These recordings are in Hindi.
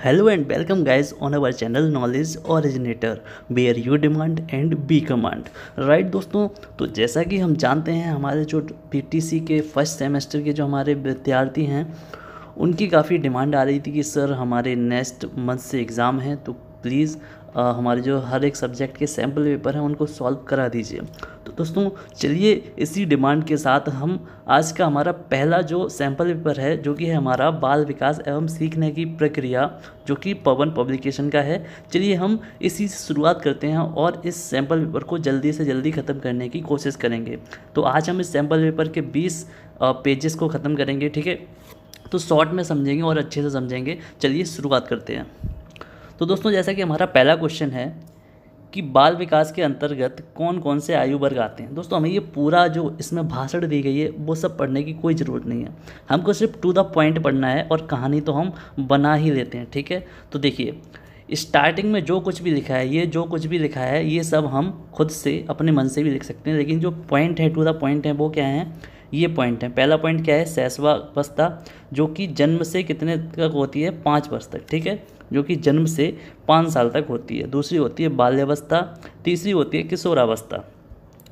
Hello and welcome guys on our channel Knowledge Originator where you demand and be command। Right दोस्तों, तो जैसा कि हम जानते हैं हमारे जो पीटीसी के फर्स्ट सेमेस्टर के जो हमारे विद्यार्थी हैं उनकी काफ़ी डिमांड आ रही थी कि सर हमारे नेक्स्ट मंथ से एग्ज़ाम है, तो प्लीज़ हमारे जो हर एक सब्जेक्ट के सैम्पल पेपर हैं उनको सॉल्व करा दीजिए। तो दोस्तों चलिए इसी डिमांड के साथ हम आज का हमारा पहला जो सैम्पल पेपर है जो कि है हमारा बाल विकास एवं सीखने की प्रक्रिया, जो कि पवन पब्लिकेशन का है। चलिए हम इसी से शुरुआत करते हैं और इस सैम्पल पेपर को जल्दी से जल्दी ख़त्म करने की कोशिश करेंगे। तो आज हम इस सैम्पल पेपर के 20 पेजेस को ख़त्म करेंगे, ठीक है। तो शॉर्ट में समझेंगे और अच्छे से समझेंगे। चलिए शुरुआत करते हैं। तो दोस्तों जैसा कि हमारा पहला क्वेश्चन है कि बाल विकास के अंतर्गत कौन कौन से आयु वर्ग आते हैं। दोस्तों हमें ये पूरा जो इसमें भाषण दी गई है वो सब पढ़ने की कोई ज़रूरत नहीं है, हमको सिर्फ टू द पॉइंट पढ़ना है और कहानी तो हम बना ही लेते हैं, ठीक है। तो देखिए स्टार्टिंग में जो कुछ भी लिखा है, ये जो कुछ भी लिखा है ये सब हम खुद से अपने मन से भी लिख सकते हैं, लेकिन जो पॉइंट है टू द पॉइंट है वो क्या है, ये पॉइंट है। पहला पॉइंट क्या है, शैशवावस्था, जो कि जन्म से कितने तक होती है, 5 वर्ष तक, ठीक है, जो कि जन्म से 5 साल तक होती है। दूसरी होती है बाल्यावस्था, तीसरी होती है किशोरावस्था,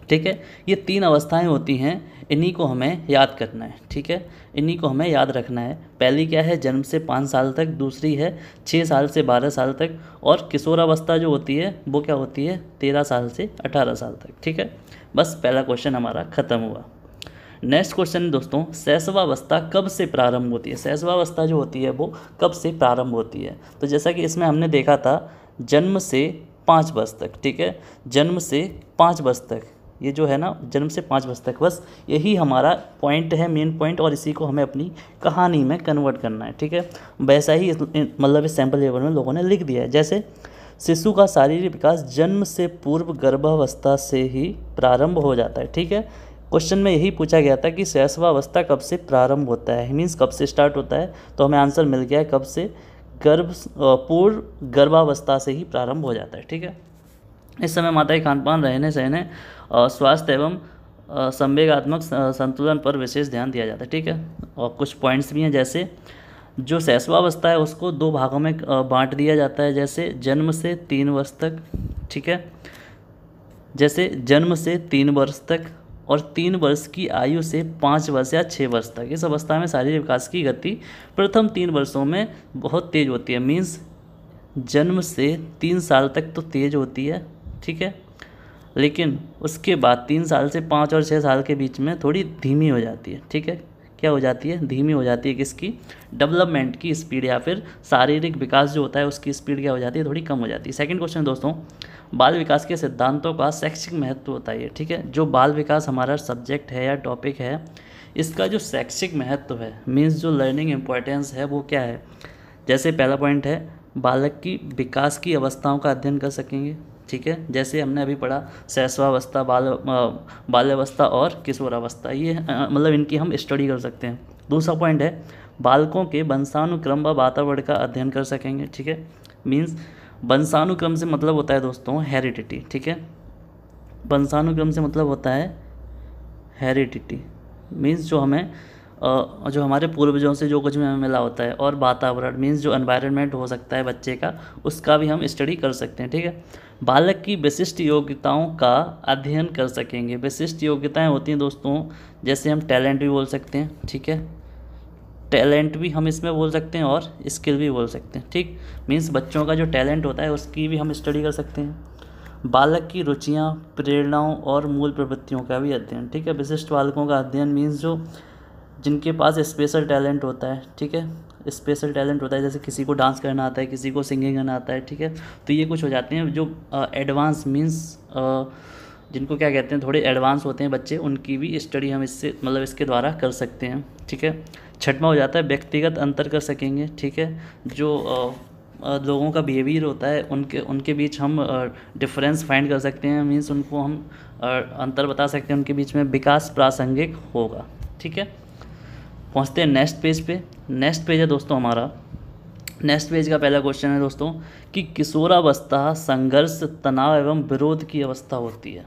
ठीक है। ये 3 अवस्थाएं होती हैं, इन्हीं को हमें याद करना है, ठीक है, इन्हीं को हमें याद रखना है। पहली क्या है, जन्म से 5 साल तक, दूसरी है 6 साल से 12 साल तक, और किशोरावस्था जो होती है वो क्या होती है, 13 साल से 18 साल तक, ठीक है। बस पहला क्वेश्चन हमारा ख़त्म हुआ। नेक्स्ट क्वेश्चन दोस्तों, शैशवावस्था कब से प्रारंभ होती है। शैशवावस्था जो होती है वो कब से प्रारंभ होती है। तो जैसा कि इसमें हमने देखा था जन्म से 5 वर्ष तक, ठीक है, जन्म से 5 वर्ष तक, ये जो है ना जन्म से 5 वर्ष तक, बस यही हमारा पॉइंट है, मेन पॉइंट, और इसी को हमें अपनी कहानी में कन्वर्ट करना है, ठीक है। वैसा ही मतलब इस सैम्पल पेपर में लोगों ने लिख दिया है। जैसे शिशु का शारीरिक विकास जन्म से पूर्व गर्भावस्था से ही प्रारंभ हो जाता है, ठीक है। क्वेश्चन में यही पूछा गया था कि शैशवावस्था कब से प्रारंभ होता है, मीन्स कब से स्टार्ट होता है, तो हमें आंसर मिल गया है कब से, पूर्व गर्भावस्था से ही प्रारंभ हो जाता है, ठीक है। इस समय माता के खानपान, रहने सहने, स्वास्थ्य एवं संवेगात्मक संतुलन पर विशेष ध्यान दिया जाता है, ठीक है। और कुछ पॉइंट्स भी हैं, जैसे जो शैशवावस्था है उसको 2 भागों में बांट दिया जाता है, जैसे जन्म से 3 वर्ष तक, ठीक है, जैसे जन्म से 3 वर्ष तक और 3 वर्ष की आयु से 5 वर्ष या 6 वर्ष तक। इस अवस्था में शारीरिक विकास की गति प्रथम 3 वर्षों में बहुत तेज़ होती है, मीन्स जन्म से 3 साल तक तो तेज़ होती है, ठीक है, लेकिन उसके बाद 3 साल से 5 और 6 साल के बीच में थोड़ी धीमी हो जाती है, ठीक है। क्या हो जाती है, धीमी हो जाती है, किसकी, डेवलपमेंट की स्पीड, या फिर शारीरिक विकास जो होता है उसकी स्पीड क्या हो जाती है, थोड़ी कम हो जाती है। सेकंड क्वेश्चन दोस्तों, बाल विकास के सिद्धांतों का शैक्षिक महत्व बताइए, ठीक है। जो बाल विकास हमारा सब्जेक्ट है या टॉपिक है, इसका जो शैक्षिक महत्व है, मीन्स जो लर्निंग इम्पोर्टेंस है वो क्या है। जैसे पहला पॉइंट है, बालक की विकास की अवस्थाओं का अध्ययन कर सकेंगे, ठीक है, जैसे हमने अभी पढ़ा शैशवावस्था, बाल्यावस्था और किशोरावस्था, ये मतलब इनकी हम स्टडी कर सकते हैं। दूसरा पॉइंट है, बालकों के वंशानुक्रम व वातावरण का अध्ययन कर सकेंगे, ठीक है, मीन्स वंशानुक्रम से मतलब होता है दोस्तों हेरिडिटी, ठीक है, वंशानुक्रम से मतलब होता है हेरिडिटी, मीन्स जो हमें जो हमारे पूर्वजों से जो कुछ भी हमें मिला होता है, और वातावरण मीन्स जो एनवायरनमेंट हो सकता है बच्चे का, उसका भी हम स्टडी कर सकते हैं, ठीक है। बालक की विशिष्ट योग्यताओं का अध्ययन कर सकेंगे। विशिष्ट योग्यताएं होती हैं दोस्तों, जैसे हम टैलेंट भी बोल सकते हैं, ठीक है, टैलेंट भी हम इसमें बोल सकते हैं और स्किल भी बोल सकते हैं, ठीक, मीन्स बच्चों का जो टैलेंट होता है उसकी भी हम स्टडी कर सकते हैं। बालक की रुचियां, प्रेरणाओं और मूल प्रवृत्तियों का भी अध्ययन, ठीक है। विशिष्ट बालकों का अध्ययन मीन्स जो जिनके पास स्पेशल टैलेंट होता है, ठीक है, स्पेशल टैलेंट होता है, जैसे किसी को डांस करना आता है, किसी को सिंगिंग करना आता है, ठीक है, तो ये कुछ हो जाते हैं जो एडवांस मीन्स जिनको क्या कहते हैं, थोड़े एडवांस होते हैं बच्चे, उनकी भी स्टडी हम इससे मतलब इसके द्वारा कर सकते हैं, ठीक है। छठवां हो जाता है व्यक्तिगत अंतर कर सकेंगे, ठीक है, जो लोगों का बिहेवियर होता है उनके बीच हम डिफरेंस फाइंड कर सकते हैं, मीन्स उनको हम अंतर बता सकते हैं उनके बीच में, विकास प्रासंगिक होगा, ठीक है। पहुँचते हैं नेक्स्ट पेज पे। नेक्स्ट पेज है दोस्तों हमारा, नेक्स्ट पेज का पहला क्वेश्चन है दोस्तों कि किशोरावस्था संघर्ष, तनाव एवं विरोध की अवस्था होती है।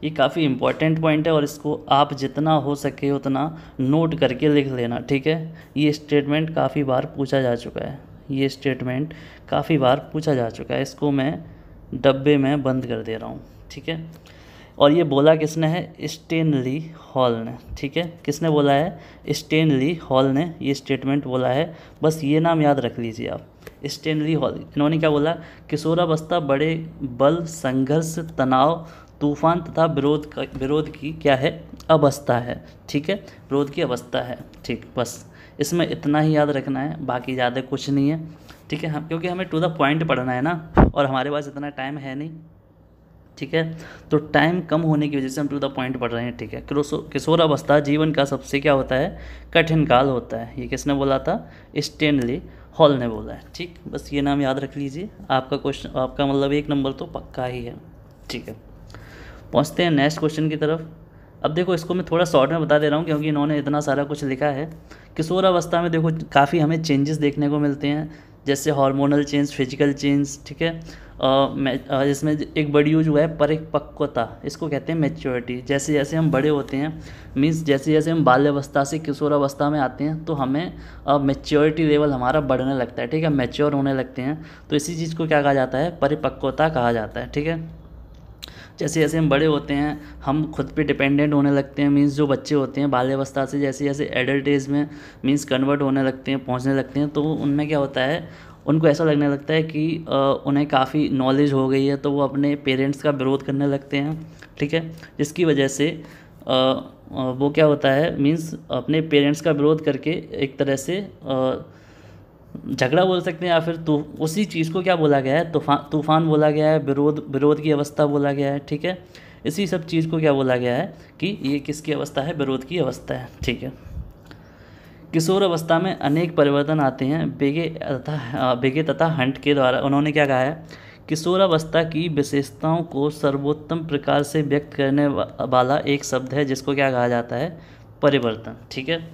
ये काफ़ी इंपॉर्टेंट पॉइंट है और इसको आप जितना हो सके उतना नोट करके लिख लेना, ठीक है। ये स्टेटमेंट काफ़ी बार पूछा जा चुका है, ये स्टेटमेंट काफ़ी बार पूछा जा चुका है, इसको मैं डब्बे में बंद कर दे रहा हूँ, ठीक है। और ये बोला किसने है? स्टेनली हॉल ने, ठीक है। किसने बोला है? स्टेनली हॉल ने ये स्टेटमेंट बोला है। बस ये नाम याद रख लीजिए आप, स्टेनली हॉल। इन्होंने क्या बोला? किशोरावस्था बड़े बल, संघर्ष, तनाव, तूफान तथा विरोध की क्या है? अवस्था है, ठीक है, विरोध की अवस्था है, ठीक। बस इसमें इतना ही याद रखना है, बाकी ज़्यादा कुछ नहीं है, ठीक है। हम क्योंकि हमें टू द पॉइंट पढ़ना है ना, और हमारे पास इतना टाइम है नहीं, ठीक है। तो टाइम कम होने की वजह से हम टू द पॉइंट पढ़ रहे हैं, ठीक है। किशोरावस्था जीवन का सबसे क्या होता है? कठिन काल होता है। ये किसने बोला था? स्टेनली हॉल ने बोला है, ठीक। बस ये नाम याद रख लीजिए, आपका क्वेश्चन, आपका मतलब 1 नंबर तो पक्का ही है, ठीक है। पहुँचते हैं नेक्स्ट क्वेश्चन की तरफ। अब देखो, इसको मैं थोड़ा शॉर्ट में बता दे रहा हूँ क्योंकि इन्होंने इतना सारा कुछ लिखा है। किशोरावस्था में देखो काफ़ी हमें चेंजेस देखने को मिलते हैं, जैसे हार्मोनल चेंज, फिजिकल चेंज, ठीक है। जिसमें एक बड़ी यूज हुआ है परिपक्वता, इसको कहते हैं मैच्योरिटी। जैसे जैसे हम बड़े होते हैं, मीन्स जैसे जैसे हम बाल्यावस्था से किशोरावस्था में आते हैं, तो हमें मैच्योरिटी लेवल हमारा बढ़ने लगता है, ठीक है, मैच्योर होने लगते हैं। तो इसी चीज़ को क्या कहा जाता है? परिपक्वता कहा जाता है, ठीक है। जैसे जैसे हम बड़े होते हैं, हम खुद पे डिपेंडेंट होने लगते हैं, मीन्स जो बच्चे होते हैं बाल्यावस्था से जैसे जैसे एडल्ट एज में मीन्स कन्वर्ट होने लगते हैं, पहुंचने लगते हैं, तो उनमें क्या होता है? उनको ऐसा लगने लगता है कि उन्हें काफ़ी नॉलेज हो गई है, तो वो अपने पेरेंट्स का विरोध करने लगते हैं, ठीक है। जिसकी वजह से वो क्या होता है? मीन्स अपने पेरेंट्स का विरोध करके एक तरह से झगड़ा बोल सकते हैं, या फिर तो उसी चीज़ को क्या बोला गया है? तूफान बोला गया है, विरोध की अवस्था बोला गया है, ठीक है। इसी सब चीज़ को क्या बोला गया है कि ये किसकी अवस्था है? विरोध की अवस्था है, ठीक है। किशोर अवस्था में अनेक परिवर्तन आते हैं, बेगे तथा हंट के द्वारा उन्होंने क्या कहा है? किशोरावस्था की विशेषताओं को सर्वोत्तम प्रकार से व्यक्त करने वाला एक शब्द है, जिसको क्या कहा जाता है? परिवर्तन, ठीक है।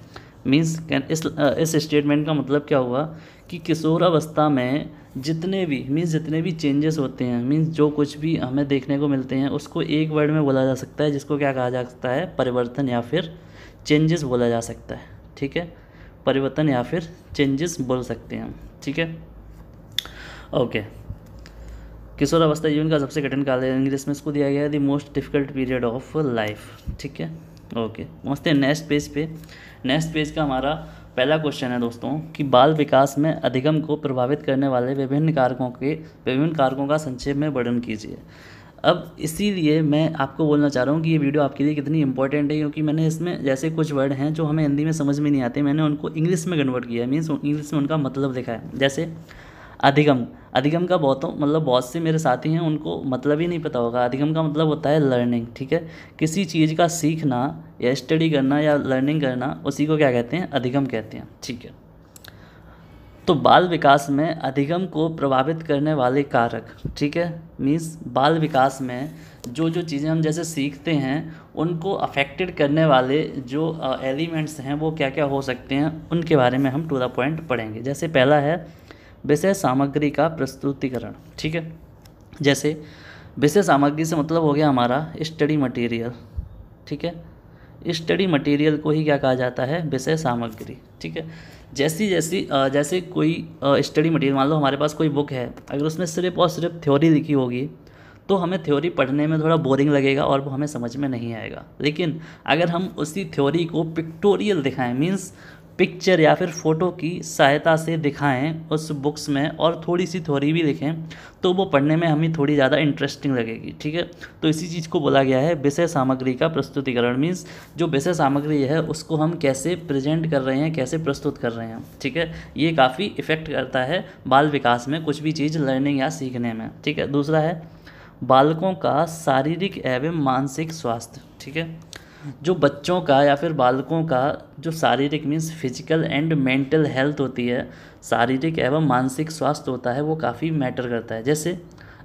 मीन्स इस स्टेटमेंट का मतलब क्या हुआ कि किशोरावस्था में जितने भी चेंजेस होते हैं, मीन्स जो कुछ भी हमें देखने को मिलते हैं, उसको एक वर्ड में बोला जा सकता है, जिसको क्या कहा जा सकता है? परिवर्तन या फिर चेंजेस बोला जा सकता है, ठीक है। परिवर्तन या फिर चेंजेस बोल सकते हैं हम, ठीक है, ओके। किशोरावस्था जीवन का सबसे कठिन काल है, इंग्लिश में इसको दिया गया है the most difficult period of life, ठीक है, ओके। पहुँचते हैं नेक्स्ट पेज पे। नेक्स्ट पेज का हमारा पहला क्वेश्चन है दोस्तों कि बाल विकास में अधिगम को प्रभावित करने वाले विभिन्न कारकों का संक्षेप में वर्णन कीजिए। अब इसीलिए मैं आपको बोलना चाह रहा हूँ कि ये वीडियो आपके लिए कितनी इंपॉर्टेंट है, क्योंकि मैंने इसमें जैसे कुछ वर्ड हैं जो हमें हिंदी में समझ में नहीं आते, मैंने उनको इंग्लिश में कन्वर्ट किया है, मीन्स इंग्लिश में उनका मतलब लिखा है। जैसे अधिगम का बहुत से मेरे साथी हैं उनको मतलब ही नहीं पता होगा। अधिगम का मतलब होता है लर्निंग, ठीक है। किसी चीज़ का सीखना या स्टडी करना या लर्निंग करना, उसी को क्या कहते हैं? अधिगम कहते हैं, ठीक है। तो बाल विकास में अधिगम को प्रभावित करने वाले कारक, ठीक है, मीन्स बाल विकास में जो जो चीज़ें हम जैसे सीखते हैं उनको अफेक्टेड करने वाले जो एलिमेंट्स हैं वो क्या क्या हो सकते हैं, उनके बारे में हम टू द पॉइंट पढ़ेंगे। जैसे पहला है विषय सामग्री का प्रस्तुतिकरण, ठीक है। जैसे विषय सामग्री से मतलब हो गया हमारा स्टडी मटेरियल, ठीक है। स्टडी मटेरियल को ही क्या कहा जाता है? विषय सामग्री, ठीक है। जैसे कोई स्टडी मटेरियल, मान लो हमारे पास कोई बुक है, अगर उसमें सिर्फ और सिर्फ थ्योरी लिखी होगी तो हमें थ्योरी पढ़ने में थोड़ा बोरिंग लगेगा और वो हमें समझ में नहीं आएगा। लेकिन अगर हम उसी थ्योरी को पिक्टोरियल दिखाएं, मीन्स पिक्चर या फिर फ़ोटो की सहायता से दिखाएं उस बुक्स में, और थोड़ी सी थ्योरी भी लिखें, तो वो पढ़ने में हमें थोड़ी ज़्यादा इंटरेस्टिंग लगेगी, ठीक है। तो इसी चीज़ को बोला गया है विषय सामग्री का प्रस्तुतिकरण, मीन्स जो विषय सामग्री है उसको हम कैसे प्रेजेंट कर रहे हैं, कैसे प्रस्तुत कर रहे हैं, ठीक है। ये काफ़ी इफ़ेक्ट करता है बाल विकास में, कुछ भी चीज़ लर्निंग या सीखने में, ठीक है। दूसरा है बालकों का शारीरिक एवं मानसिक स्वास्थ्य, ठीक है। जो बच्चों का या फिर बालकों का जो शारीरिक means physical and mental health होती है, शारीरिक एवं मानसिक स्वास्थ्य होता है, वो काफ़ी मैटर करता है। जैसे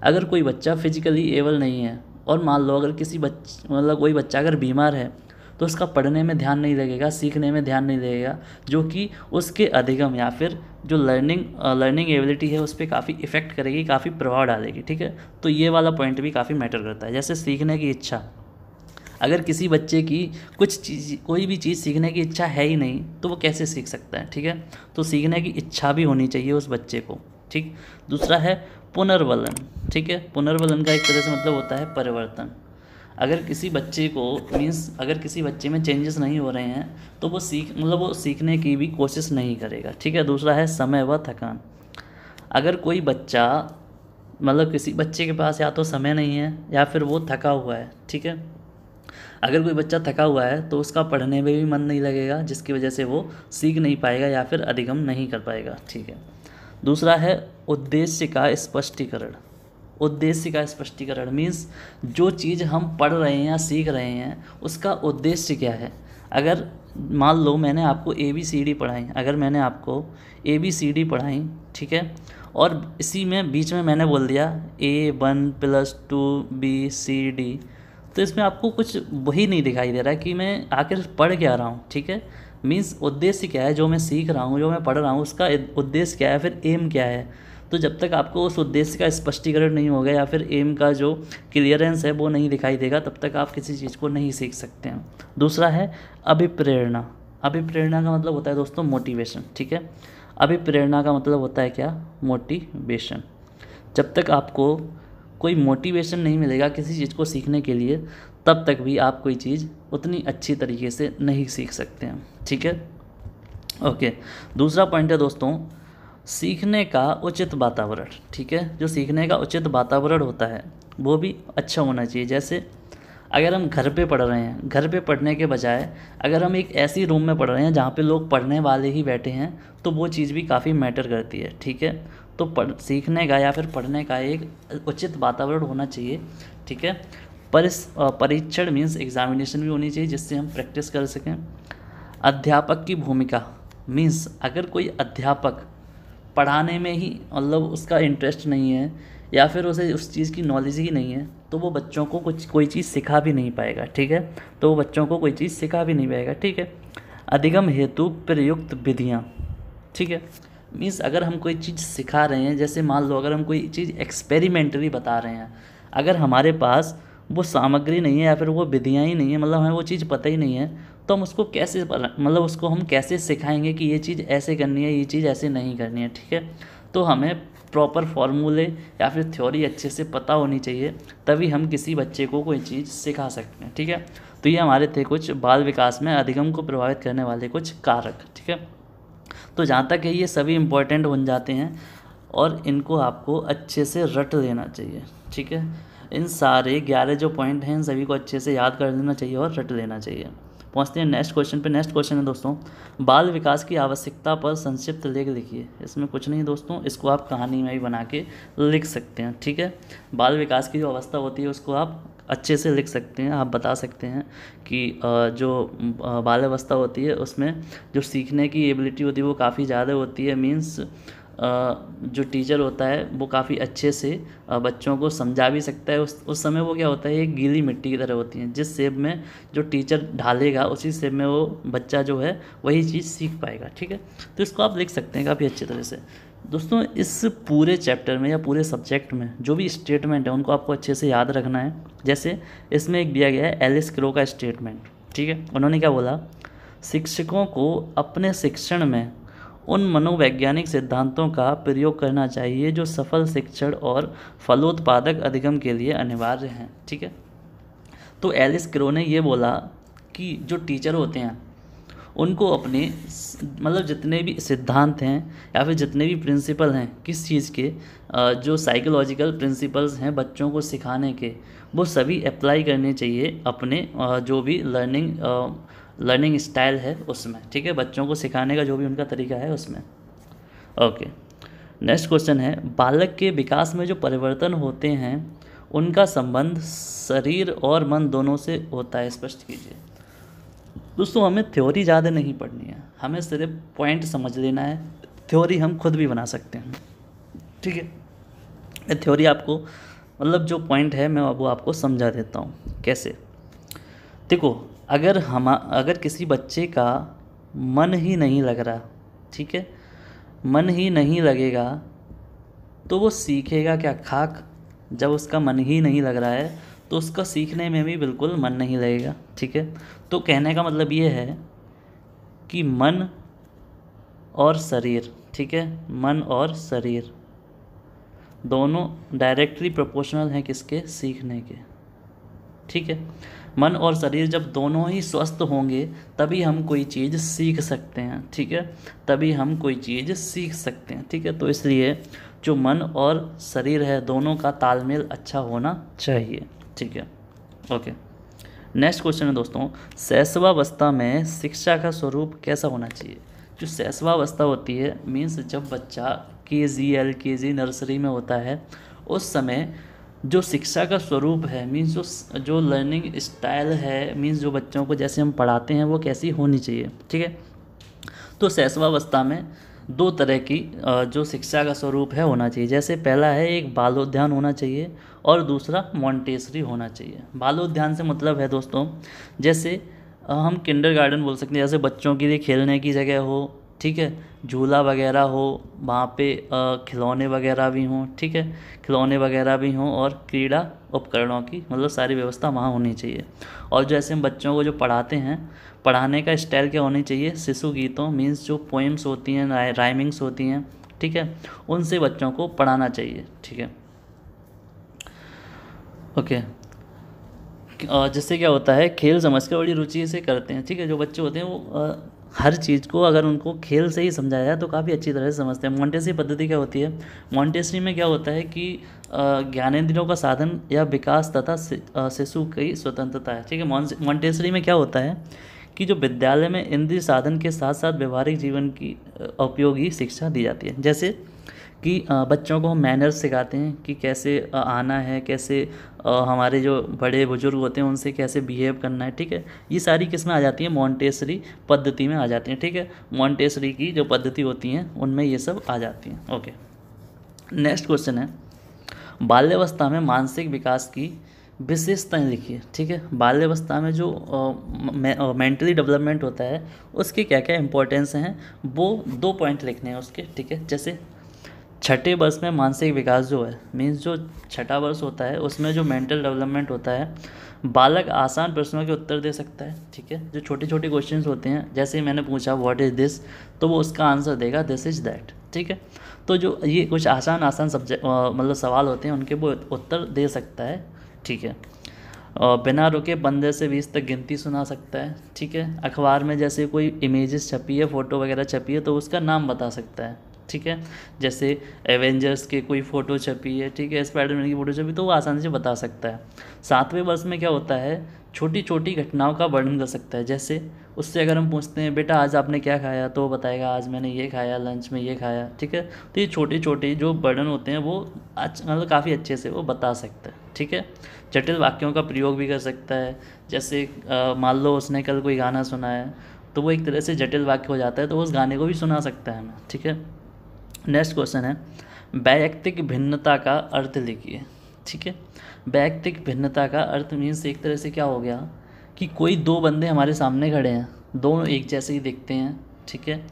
अगर कोई बच्चा फिजिकली एबल नहीं है, और मान लो अगर कोई बच्चा अगर बीमार है, तो उसका पढ़ने में ध्यान नहीं लगेगा, सीखने में ध्यान नहीं लगेगा, जो कि उसके अधिगम या फिर जो लर्निंग एबिलिटी है उस पर काफ़ी इफ़ेक्ट करेगी, काफ़ी प्रभाव डालेगी, ठीक है। तो ये वाला पॉइंट भी काफ़ी मैटर करता है। जैसे सीखने की इच्छा, अगर किसी बच्चे की कुछ चीज़, कोई भी चीज़ सीखने की इच्छा है ही नहीं तो वो कैसे सीख सकता है, ठीक है। तो सीखने की इच्छा भी होनी चाहिए उस बच्चे को, ठीक। दूसरा है पुनर्वलन, ठीक है। पुनर्वलन का एक तरह से मतलब होता है परिवर्तन। अगर किसी बच्चे को अगर किसी बच्चे में चेंजेस नहीं हो रहे हैं तो वो वो सीखने की भी कोशिश नहीं करेगा, ठीक है। दूसरा है समय व थकान। अगर कोई बच्चा किसी बच्चे के पास या तो समय नहीं है या फिर वो थका हुआ है, ठीक है। अगर कोई बच्चा थका हुआ है तो उसका पढ़ने में भी मन नहीं लगेगा, जिसकी वजह से वो सीख नहीं पाएगा या फिर अधिगम नहीं कर पाएगा, ठीक है। दूसरा है उद्देश्य का स्पष्टीकरण। उद्देश्य का स्पष्टीकरण मीन्स जो चीज़ हम पढ़ रहे हैं या सीख रहे हैं उसका उद्देश्य क्या है। अगर मान लो मैंने आपको ABCD पढ़ाई, अगर मैंने आपको ABCD पढ़ाई, ठीक है, और इसी में बीच में मैंने बोल दिया A1 + 2BCD, तो इसमें आपको कुछ वही नहीं दिखाई दे रहा है कि मैं आखिर पढ़ क्या रहा हूँ, ठीक है। मीन्स उद्देश्य क्या है, जो मैं सीख रहा हूँ, जो मैं पढ़ रहा हूँ, उसका उद्देश्य क्या है, फिर एम क्या है। तो जब तक आपको उस उद्देश्य का स्पष्टीकरण नहीं होगा या फिर एम का जो क्लियरेंस है वो नहीं दिखाई देगा, तब तक आप किसी चीज़ को नहीं सीख सकते हैं। दूसरा है अभिप्रेरणा। अभिप्रेरणा का मतलब होता है दोस्तों मोटिवेशन, ठीक है। अभिप्रेरणा का मतलब होता है क्या, मोटिवेशन। जब तक आपको कोई मोटिवेशन नहीं मिलेगा किसी चीज़ को सीखने के लिए, तब तक भी आप कोई चीज़ उतनी अच्छी तरीके से नहीं सीख सकते हैं, ठीक है। ओके, दूसरा पॉइंट है दोस्तों सीखने का उचित वातावरण, ठीक है। जो सीखने का उचित वातावरण होता है वो भी अच्छा होना चाहिए। जैसे अगर हम घर पे पढ़ रहे हैं, घर पे पढ़ने के बजाय अगर हम एक ऐसी रूम में पढ़ रहे हैं जहाँ पे लोग पढ़ने वाले ही बैठे हैं, तो वो चीज़ भी काफ़ी मैटर करती है, ठीक है। तो सीखने का या फिर पढ़ने का एक उचित वातावरण होना चाहिए, ठीक है। परीक्षण मीन्स एग्जामिनेशन भी होनी चाहिए जिससे हम प्रैक्टिस कर सकें। अध्यापक की भूमिका मीन्स अगर कोई अध्यापक पढ़ाने में ही उसका इंटरेस्ट नहीं है या फिर उसे उस चीज़ की नॉलेज ही नहीं है, तो वो बच्चों को कोई चीज़ सिखा भी नहीं पाएगा, ठीक है। तो वो बच्चों को कोई चीज़ सिखा भी नहीं पाएगा, ठीक है। अधिगम हेतु प्रयुक्त विधियाँ, ठीक है। मीन्स अगर हम कोई चीज़ सिखा रहे हैं, जैसे मान लो अगर हम कोई चीज़ एक्सपेरिमेंटली बता रहे हैं, अगर हमारे पास वो सामग्री नहीं है या फिर वो विधियाँ ही नहीं है, हमें वो चीज़ पता ही नहीं है, तो हम उसको कैसे उसको हम कैसे सिखाएंगे कि ये चीज़ ऐसे करनी है, ये चीज़ ऐसे नहीं करनी है, ठीक है। तो हमें प्रॉपर फॉर्मूले या फिर थ्योरी अच्छे से पता होनी चाहिए, तभी हम किसी बच्चे को कोई चीज़ सिखा सकते हैं, ठीक है। तो ये हमारे थे कुछ बाल विकास में अधिगम को प्रभावित करने वाले कुछ कारक, ठीक है। तो जहाँ तक है ये सभी इम्पोर्टेंट बन जाते हैं और इनको आपको अच्छे से रट लेना चाहिए, ठीक है। इन सारे 11 जो पॉइंट हैं इन सभी को अच्छे से याद कर लेना चाहिए और रट लेना चाहिए। पहुँचते हैं नेक्स्ट क्वेश्चन पे। नेक्स्ट क्वेश्चन है दोस्तों बाल विकास की आवश्यकता पर संक्षिप्त लेख लिखिए। इसमें कुछ नहीं दोस्तों, इसको आप कहानी में भी बना के लिख सकते हैं, ठीक है। बाल विकास की जो अवस्था होती है उसको आप अच्छे से लिख सकते हैं। आप बता सकते हैं कि जो बाल अवस्था होती है उसमें जो सीखने की एबिलिटी होती है वो काफ़ी ज़्यादा होती है। मीन्स जो टीचर होता है वो काफ़ी अच्छे से बच्चों को समझा भी सकता है। उस समय वो क्या होता है, एक गीली मिट्टी की तरह होती है, जिस शेप में जो टीचर ढालेगा उसी शेप में वो बच्चा जो है वही चीज़ सीख पाएगा, ठीक है। तो इसको आप लिख सकते हैं काफ़ी अच्छी तरह से। दोस्तों इस पूरे चैप्टर में या पूरे सब्जेक्ट में जो भी स्टेटमेंट है उनको आपको अच्छे से याद रखना है। जैसे इसमें एक दिया गया है एलिस क्रो का स्टेटमेंट, ठीक है। उन्होंने क्या बोला, शिक्षकों को अपने शिक्षण में उन मनोवैज्ञानिक सिद्धांतों का प्रयोग करना चाहिए जो सफल शिक्षण और फलोत्पादक अधिगम के लिए अनिवार्य हैं, ठीक है। तो एलिस क्रो ने ये बोला कि जो टीचर होते हैं उनको अपने जितने भी सिद्धांत हैं या फिर जितने भी प्रिंसिपल हैं किस चीज़ के, जो साइकोलॉजिकल प्रिंसिपल्स हैं बच्चों को सिखाने के, वो सभी अप्लाई करने चाहिए अपने जो भी लर्निंग स्टाइल है उसमें, ठीक है। बच्चों को सिखाने का जो भी उनका तरीका है उसमें। ओके, नेक्स्ट क्वेश्चन है बालक के विकास में जो परिवर्तन होते हैं उनका संबंध शरीर और मन दोनों से होता है, स्पष्ट कीजिए। दोस्तों हमें थ्योरी ज़्यादा नहीं पढ़नी है, हमें सिर्फ पॉइंट समझ लेना है। थ्योरी हम खुद भी बना सकते हैं, ठीक है। थ्योरी आपको जो पॉइंट है मैं वो आपको समझा देता हूँ कैसे। देखो अगर किसी बच्चे का मन ही नहीं लग रहा, ठीक है, मन ही नहीं लगेगा तो वो सीखेगा क्या, खाक। जब उसका मन ही नहीं लग रहा है तो उसका सीखने में भी बिल्कुल मन नहीं लगेगा। ठीक है, तो कहने का मतलब ये है कि मन और शरीर, ठीक है, मन और शरीर दोनों डायरेक्टली प्रोपोर्शनल हैं किसके, सीखने के। ठीक है, मन और शरीर जब दोनों ही स्वस्थ होंगे तभी हम कोई चीज़ सीख सकते हैं। ठीक है, तभी हम कोई चीज़ सीख सकते हैं। ठीक है, तो इसलिए जो मन और शरीर है दोनों का तालमेल अच्छा होना चाहिए। ठीक है, ओके। नेक्स्ट क्वेश्चन है दोस्तों, शैशवावस्था में शिक्षा का स्वरूप कैसा होना चाहिए। जो शैशवावस्था होती है मीन्स जब बच्चा KG LKG नर्सरी में होता है, उस समय जो शिक्षा का स्वरूप है मीन्स जो लर्निंग स्टाइल है, मीन्स जो बच्चों को जैसे हम पढ़ाते हैं वो कैसी होनी चाहिए। ठीक है, तो शैशवावस्था में दो तरह की जो शिक्षा का स्वरूप है होना चाहिए। जैसे पहला है एक बालोद्यान होना चाहिए और दूसरा मॉन्टेसरी होना चाहिए। बालोद्यान से मतलब है दोस्तों जैसे हम किंडरगार्टन बोल सकते हैं, जैसे बच्चों के लिए खेलने की जगह हो, ठीक है, झूला वगैरह हो, वहाँ पे खिलौने वगैरह भी हों, ठीक है, खिलौने वगैरह भी हों और क्रीड़ा उपकरणों की मतलब सारी व्यवस्था वहाँ होनी चाहिए। और जैसे हम बच्चों को जो पढ़ाते हैं, पढ़ाने का स्टाइल क्या होनी चाहिए, शिशु गीतों मीन्स जो पोएम्स होती हैं, राइमिंग्स होती हैं, ठीक है, उनसे बच्चों को पढ़ाना चाहिए। ठीक है, ओके। जिससे क्या होता है, खेल समझ कर बड़ी रुचि से करते हैं। ठीक है, जो बच्चे होते हैं वो हर चीज़ को अगर उनको खेल से ही समझाया जाए तो काफ़ी अच्छी तरह से समझते हैं। मॉन्टेसरी पद्धति क्या होती है, मॉन्टेसरी में क्या होता है कि ज्ञानेंद्रियों का साधन या विकास तथा शिशु की स्वतंत्रता है। ठीक है, मॉन्टेसरी में क्या होता है कि जो विद्यालय में इंद्रिय साधन के साथ साथ व्यवहारिक जीवन की उपयोगी शिक्षा दी जाती है। जैसे कि बच्चों को हम मैनर्स सिखाते हैं कि कैसे आना है, कैसे हमारे जो बड़े बुजुर्ग होते हैं उनसे कैसे बिहेव करना है। ठीक है, ये सारी किस में आ जाती हैं, मॉन्टेसरी पद्धति में आ जाती हैं। ठीक है, मॉन्टेसरी की जो पद्धति होती हैं उनमें ये सब आ जाती हैं। ओके, नेक्स्ट क्वेश्चन है, बाल्यावस्था में मानसिक विकास की विशेषताएं लिखिए। ठीक है, बाल्यावस्था में जो मेंटली डेवलपमेंट होता है उसके क्या क्या इंपॉर्टेंस हैं वो 2 पॉइंट लिखने हैं उसके। ठीक है, जैसे छठे वर्ष में मानसिक विकास जो है मीन्स जो छठा वर्ष होता है उसमें जो मेंटल डेवलपमेंट होता है, बालक आसान प्रश्नों के उत्तर दे सकता है। ठीक है, जो छोटे छोटे क्वेश्चंस होते हैं, जैसे ही मैंने पूछा व्हाट इज़ दिस, तो वो उसका आंसर देगा दिस इज़ दैट। ठीक है, तो जो ये कुछ आसान सब्जेक्ट मतलब सवाल होते हैं उनके वो उत्तर दे सकता है। ठीक है, बिना रुके 15 से 20 तक गिनती सुना सकता है। ठीक है, अखबार में जैसे कोई इमेजेस छपी है, फ़ोटो वगैरह छपी है तो उसका नाम बता सकता है। ठीक है, जैसे एवेंजर्स के कोई फ़ोटो छपी है, ठीक है, स्पाइडरमैन की फ़ोटो छपी तो वो आसानी से बता सकता है। 7वें वर्ष में क्या होता है, छोटी छोटी घटनाओं का वर्णन कर सकता है। जैसे उससे अगर हम पूछते हैं बेटा आज आपने क्या खाया, तो वो बताएगा आज मैंने ये खाया, लंच में ये खाया। ठीक है, तो ये छोटे छोटे जो वर्णन होते हैं वो मतलब काफ़ी अच्छे से वो बता सकता है। ठीक है, जटिल वाक्यों का प्रयोग भी कर सकता है। जैसे मान लो उसने कल कोई गाना सुना है तो वो एक तरह से जटिल वाक्य हो जाता है, तो उस गाने को भी सुना सकता है हमें। ठीक है, नेक्स्ट क्वेश्चन है, वैयक्तिक भिन्नता का अर्थ लिखिए। ठीक है, वैयक्तिक भिन्नता का अर्थ मीन्स एक तरह से क्या हो गया कि कोई 2 बंदे हमारे सामने खड़े हैं, दोनों एक जैसे ही दिखते हैं। ठीक है,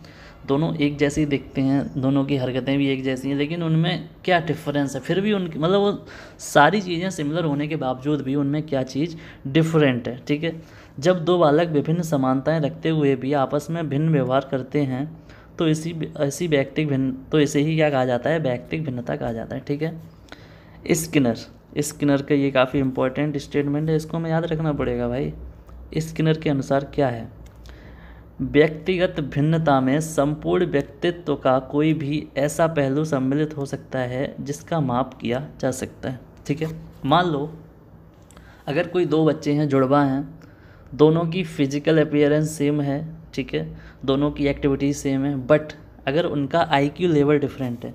दोनों एक जैसे ही दिखते हैं, दोनों की हरकतें भी एक जैसी हैं, लेकिन उनमें क्या डिफरेंस है, फिर भी उनकी मतलब वो सारी चीज़ें सिमिलर होने के बावजूद भी उनमें क्या चीज़ डिफरेंट है। ठीक है, जब 2 बालक विभिन्न समानताएं रखते हुए भी आपस में भिन्न व्यवहार करते हैं तो ऐसी वैयक्तिक भिन्न, तो इसे ही क्या कहा जाता है, वैयक्तिक भिन्नता कहा जाता है। ठीक है, स्किनर का ये काफ़ी इंपॉर्टेंट स्टेटमेंट है, इसको हमें याद रखना पड़ेगा भाई। स्किनर के अनुसार क्या है, व्यक्तिगत भिन्नता में संपूर्ण व्यक्तित्व का कोई भी ऐसा पहलू सम्मिलित हो सकता है जिसका माप किया जा सकता है। ठीक है, मान लो अगर कोई 2 बच्चे हैं, जुड़वा हैं, दोनों की फिजिकल अपीयरेंस सेम है। ठीक है, दोनों की एक्टिविटीज सेम है, बट अगर उनका IQ लेवल डिफरेंट है,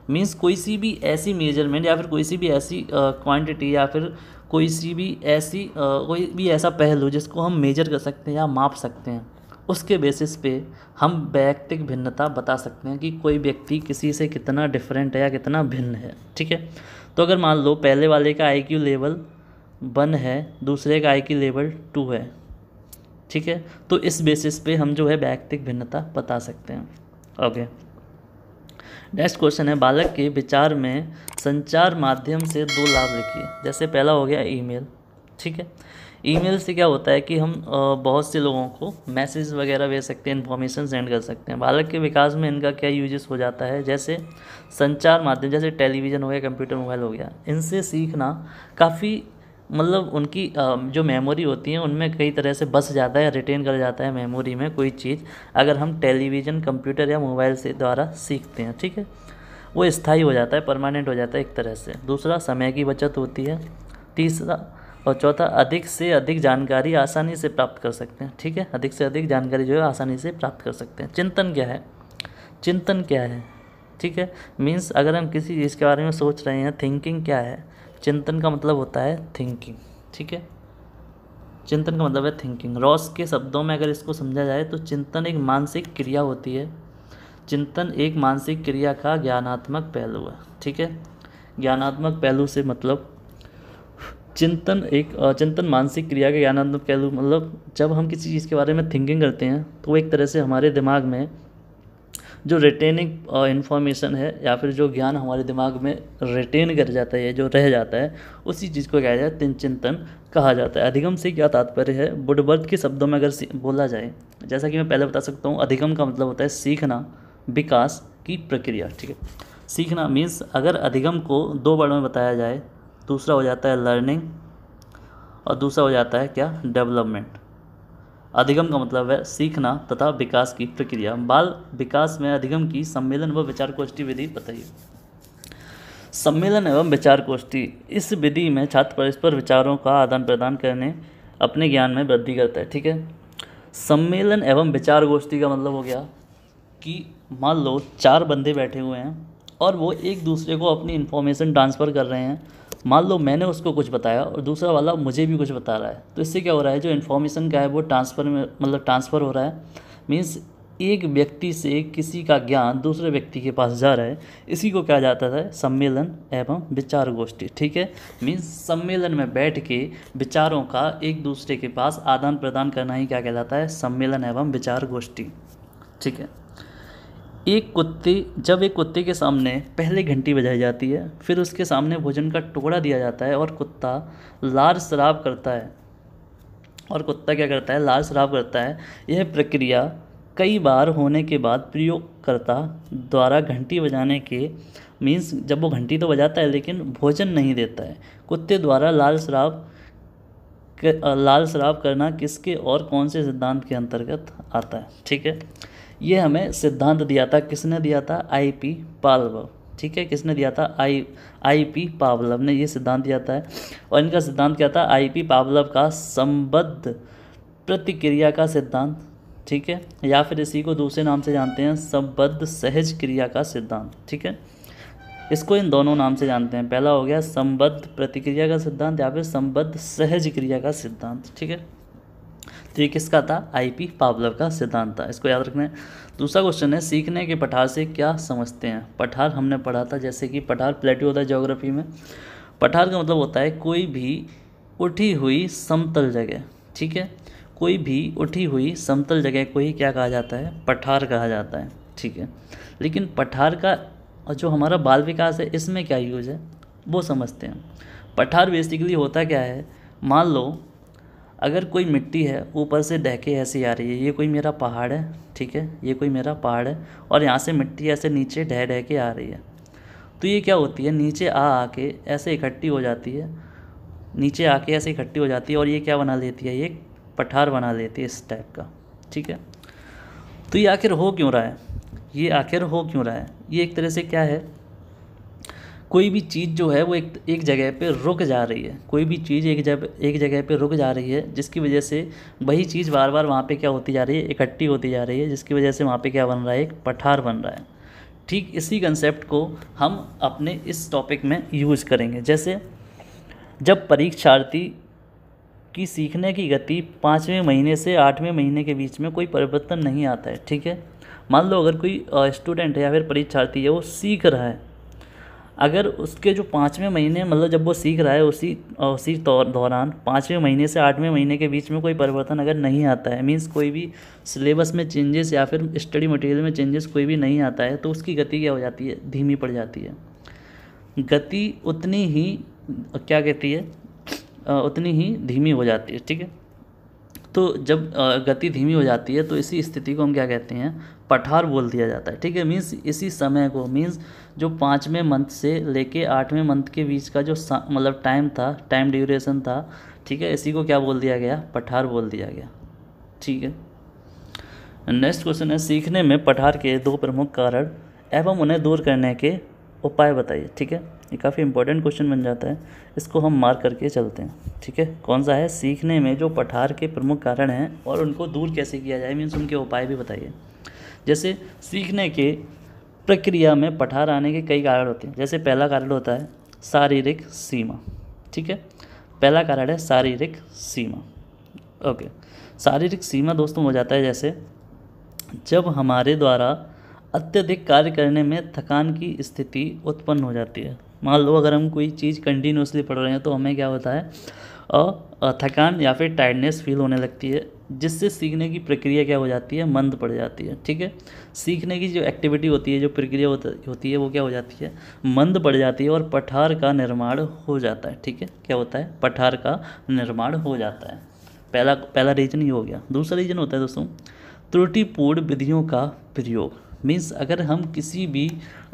मीन्स कोई सी भी ऐसी मेजरमेंट या फिर कोई सी भी ऐसी क्वांटिटी या फिर कोई भी ऐसा पहलू जिसको हम मेजर कर सकते हैं या माप सकते हैं, उसके बेसिस पे हम वैयक्तिक भिन्नता बता सकते हैं कि कोई व्यक्ति किसी से कितना डिफरेंट है या कितना भिन्न है। ठीक है, तो अगर मान लो पहले वाले का IQ लेवल 1 है, दूसरे का IQ लेवल 2 है। ठीक है, तो इस बेसिस पे हम जो है वैयक्तिक भिन्नता बता सकते हैं। ओके, नेक्स्ट क्वेश्चन है, बालक के विचार में संचार माध्यम से 2 लाभ लिखिए। जैसे पहला हो गया ईमेल, ठीक है। ईमेल से क्या होता है कि हम बहुत से लोगों को मैसेज वगैरह भेज सकते हैं, इन्फॉर्मेशन सेंड कर सकते हैं। बालक के विकास में इनका क्या यूजेस हो जाता है, जैसे संचार माध्यम, जैसे टेलीविज़न हो गया, कंप्यूटर, मोबाइल हो गया, इनसे सीखना काफ़ी मतलब उनकी जो मेमोरी होती है उनमें कई तरह से बस जाता है या रिटेन कर जाता है मेमोरी में कोई चीज़, अगर हम टेलीविज़न, कंप्यूटर या मोबाइल से द्वारा सीखते हैं, ठीक है। वो स्थायी हो जाता है, परमानेंट हो जाता है एक तरह से। दूसरा, समय की बचत होती है। तीसरा और चौथा, अधिक से अधिक जानकारी आसानी से प्राप्त कर सकते हैं, ठीक है। अधिक से अधिक जानकारी जो है आसानी से प्राप्त कर सकते हैं। चिंतन क्या है, चिंतन क्या है, ठीक है। मीन्स अगर हम किसी चीज़ के बारे में सोच रहे हैं, थिंकिंग क्या है, चिंतन का मतलब होता है थिंकिंग, ठीक है। चिंतन का मतलब है थिंकिंग। रॉस के शब्दों में अगर इसको समझा जाए तो चिंतन एक मानसिक क्रिया होती है। चिंतन एक मानसिक क्रिया का ज्ञानात्मक पहलू है, ठीक है। ज्ञानात्मक पहलू से मतलब चिंतन मानसिक क्रिया का ज्ञानात्मक पहलू मतलब जब हम किसी चीज़ के बारे में थिंकिंग करते हैं तो वो एक तरह से हमारे दिमाग में जो रिटेनिंग इन्फॉर्मेशन है या फिर जो ज्ञान हमारे दिमाग में रिटेन कर जाता है, जो रह जाता है, उसी चीज़ को कहा जाता है चिंतन कहा जाता है। अधिगम से क्या तात्पर्य है, वुडवर्थ के शब्दों में अगर बोला जाए, जैसा कि मैं पहले बता सकता हूँ, अधिगम का मतलब होता है सीखना, विकास की प्रक्रिया, ठीक है। सीखना मीन्स अगर अधिगम को 2 वर्ड में बताया जाए, दूसरा हो जाता है लर्निंग और दूसरा हो जाता है क्या, डेवलपमेंट। अधिगम का मतलब है सीखना तथा विकास की प्रक्रिया। बाल विकास में अधिगम की सम्मेलन व विचार गोष्ठी विधि बताइए। सम्मेलन एवं विचार गोष्ठी, इस विधि में छात्र परस्पर विचारों का आदान प्रदान करने अपने ज्ञान में वृद्धि करता है, ठीक है। सम्मेलन एवं विचार गोष्ठी का मतलब हो गया कि मान लो 4 बंदे बैठे हुए हैं और वो एक दूसरे को अपनी इन्फॉर्मेशन ट्रांसफ़र कर रहे हैं। मान लो मैंने उसको कुछ बताया और दूसरा वाला मुझे भी कुछ बता रहा है, तो इससे क्या हो रहा है, जो इन्फॉर्मेशन का है वो ट्रांसफ़र हो रहा है। मीन्स एक व्यक्ति से किसी का ज्ञान दूसरे व्यक्ति के पास जा रहा है, इसी को कहा जाता है सम्मेलन एवं विचार गोष्ठी, ठीक है। मीन्स सम्मेलन में बैठ के विचारों का एक दूसरे के पास आदान प्रदान करना ही क्या कहलाता है, सम्मेलन एवं विचार गोष्ठी, ठीक है। जब एक कुत्ते के सामने पहले घंटी बजाई जाती है, फिर उसके सामने भोजन का टुकड़ा दिया जाता है और कुत्ता लार शराब करता है, लार शराब करता है। यह प्रक्रिया कई बार होने के बाद प्रयोगकर्ता द्वारा घंटी बजाने के मीन्स जब वो घंटी तो बजाता है लेकिन भोजन नहीं देता है। कुत्ते द्वारा लाल शराब करना किसके और कौन से सिद्धांत के अंतर्गत आता है, ठीक है। ये हमें सिद्धांत दिया था, किसने दिया था, I.P. पावलोव, ठीक है। किसने दिया था, I.P. पावलोव ने ये सिद्धांत दिया था। और इनका सिद्धांत क्या था, I.P. पावलोव का संबद्ध प्रतिक्रिया का सिद्धांत, ठीक है, या फिर इसी को दूसरे नाम से जानते हैं संबद्ध सहज क्रिया का सिद्धांत, ठीक है। इसको इन दोनों नाम से जानते हैं, पहला हो गया संबद्ध प्रतिक्रिया का सिद्धांत या फिर संबद्ध सहज क्रिया का सिद्धांत, ठीक है। तो ये किसका था, I.P. पावलोव का सिद्धांत था, इसको याद रखना है। दूसरा क्वेश्चन है, सीखने के पठार से क्या समझते हैं। पठार हमने पढ़ा था, जैसे कि पठार प्लेटो होता है ज्योग्राफी में। पठार का मतलब होता है कोई भी उठी हुई समतल जगह, ठीक है। कोई भी उठी हुई समतल जगह को ही क्या कहा जाता है, पठार कहा जाता है, ठीक है। लेकिन पठार का जो हमारा बाल विकास है इसमें क्या यूज है वो समझते हैं। पठार बेसिकली होता क्या है, मान लो अगर कोई मिट्टी है ऊपर से ढह के ऐसे आ रही है, ये कोई मेरा पहाड़ है, ठीक है, ये कोई मेरा पहाड़ है और यहाँ से मिट्टी ऐसे नीचे ढह के आ रही है, तो ये क्या होती है, नीचे आके ऐसे इकट्ठी हो जाती है, नीचे आके ऐसे इकट्ठी हो जाती है और ये क्या बना लेती है, ये पठार बना लेती है इस टाइप का, ठीक है। तो ये आखिर हो क्यों रहा है, ये एक तरह से क्या है, कोई भी चीज़ जो है वो एक जगह पे रुक जा रही है, कोई भी चीज़ एक जगह पे रुक जा रही है, जिसकी वजह से वही चीज़ बार बार वहाँ पे क्या होती जा रही है, इकट्ठी होती जा रही है, जिसकी वजह से वहाँ पे क्या बन रहा है, एक पठार बन रहा है। ठीक इसी कंसेप्ट को हम अपने इस टॉपिक में यूज़ करेंगे। जैसे जब परीक्षार्थी की सीखने की गति 5वें महीने से 8वें महीने के बीच में कोई परिवर्तन नहीं आता है, ठीक है। मान लो अगर कोई स्टूडेंट है या फिर परीक्षार्थी है, वो सीख रहा है, अगर उसके जो 5वें महीने मतलब जब वो सीख रहा है उसी दौरान 5वें महीने से 8वें महीने के बीच में कोई परिवर्तन अगर नहीं आता है, मीन्स कोई भी सिलेबस में चेंजेस या फिर स्टडी मटेरियल में चेंजेस कोई भी नहीं आता है, तो उसकी गति क्या हो जाती है, धीमी पड़ जाती है। गति उतनी ही क्या कहती है, उतनी ही धीमी हो जाती है। ठीक है, तो जब गति धीमी हो जाती है तो इसी स्थिति को हम क्या कहते हैं, पठार बोल दिया जाता है। ठीक है, मीन्स इसी समय को, मीन्स जो 5वें मंथ से लेके 8वें मंथ के बीच का जो मतलब टाइम था, टाइम ड्यूरेशन था, ठीक है, इसी को क्या बोल दिया गया, पठार बोल दिया गया। ठीक है, नेक्स्ट क्वेश्चन है, सीखने में पठार के 2 प्रमुख कारण एवं उन्हें दूर करने के उपाय बताइए। ठीक है, ये काफ़ी इंपॉर्टेंट क्वेश्चन बन जाता है, इसको हम मार्क करके चलते हैं। ठीक है, कौन सा है, सीखने में जो पठार के प्रमुख कारण हैं और उनको दूर कैसे किया जाए, मीन्स उनके उपाय भी बताइए। जैसे सीखने के प्रक्रिया में पठार आने के कई कारण होते हैं। जैसे पहला कारण होता है शारीरिक सीमा। ठीक है, पहला कारण है शारीरिक सीमा। ओके, शारीरिक सीमा दोस्तों हो जाता है जैसे जब हमारे द्वारा अत्यधिक कार्य करने में थकान की स्थिति उत्पन्न हो जाती है। मान लो अगर हम कोई चीज़ कंटिन्यूसली पढ़ रहे हैं तो हमें क्या होता है, थकान या फिर टायर्डनेस फील होने लगती है, जिससे सीखने की प्रक्रिया क्या हो जाती है, मंद पड़ जाती है। ठीक है, सीखने की जो एक्टिविटी होती है, जो प्रक्रिया होती है, वो क्या हो जाती है, मंद पड़ जाती है और पठार का निर्माण हो जाता है। ठीक है, क्या होता है, पठार का निर्माण हो जाता है। पहला रीजन ये हो गया। दूसरा रीजन होता है दोस्तों त्रुटिपूर्ण विधियों का प्रयोग। मीन्स अगर हम किसी भी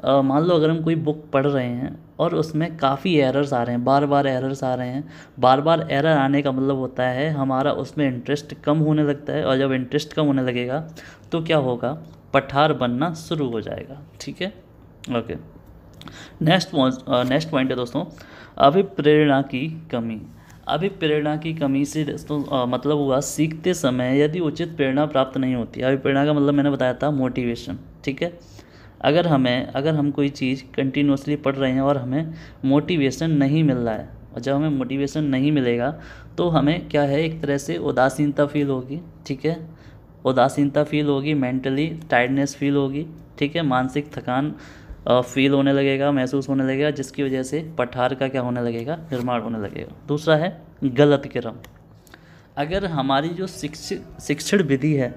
मान लो अगर हम कोई बुक पढ़ रहे हैं और उसमें काफ़ी एरर्स आ रहे हैं, बार बार एरर्स आ रहे हैं, बार बार एरर आने का मतलब होता है हमारा उसमें इंटरेस्ट कम होने लगता है, और जब इंटरेस्ट कम होने लगेगा तो क्या होगा, पठार बनना शुरू हो जाएगा। ठीक है, ओके। नेक्स्ट पॉइंट है दोस्तों अभिप्रेरणा की कमी। अभिप्रेरणा की कमी से दोस्तों मतलब हुआ सीखते समय यदि उचित प्रेरणा प्राप्त नहीं होती। अभिप्रेरणा का मतलब मैंने बताया था मोटिवेशन। ठीक है, अगर हम कोई चीज़ कंटिन्यूसली पढ़ रहे हैं और हमें मोटिवेशन नहीं मिल रहा है, और जब हमें मोटिवेशन नहीं मिलेगा तो हमें क्या है, एक तरह से उदासीनता फील होगी। ठीक है, उदासीनता फील होगी, मेंटली टायर्डनेस फील होगी। ठीक है, मानसिक थकान फील होने लगेगा, महसूस होने लगेगा, जिसकी वजह से पठार का क्या होने लगेगा, निर्माण होने लगेगा। दूसरा है गलत क्रम। अगर हमारी जो शिक्षण विधि है,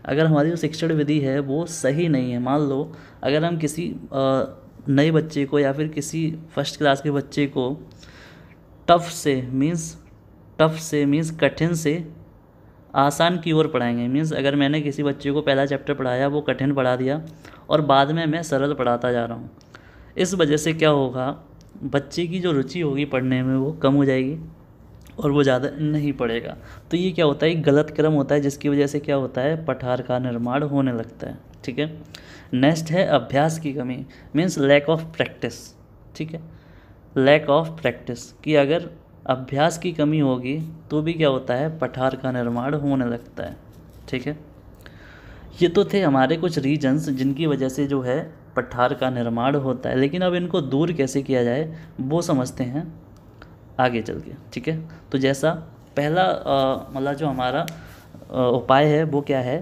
अगर हमारी जो शिक्षण विधि है वो सही नहीं है, मान लो अगर हम किसी नए बच्चे को या फिर किसी फर्स्ट क्लास के बच्चे को टफ से मीन्स कठिन से आसान की ओर पढ़ाएंगे। मीन्स अगर मैंने किसी बच्चे को पहला चैप्टर पढ़ाया, वो कठिन पढ़ा दिया और बाद में मैं सरल पढ़ाता जा रहा हूँ, इस वजह से क्या होगा, बच्चे की जो रुचि होगी पढ़ने में वो कम हो जाएगी और वो ज़्यादा नहीं पढ़ेगा। तो ये क्या होता है, एक गलत क्रम होता है, जिसकी वजह से क्या होता है, पठार का निर्माण होने लगता है। ठीक है, नेक्स्ट है अभ्यास की कमी, मीन्स लैक ऑफ प्रैक्टिस। ठीक है, लैक ऑफ प्रैक्टिस कि अगर अभ्यास की कमी होगी तो भी क्या होता है, पठार का निर्माण होने लगता है। ठीक है, ये तो थे हमारे कुछ रीजन्स जिनकी वजह से जो है पठार का निर्माण होता है, लेकिन अब इनको दूर कैसे किया जाए वो समझते हैं आगे चल के। ठीक है, तो जैसा पहला मतलब जो हमारा उपाय है वो क्या है,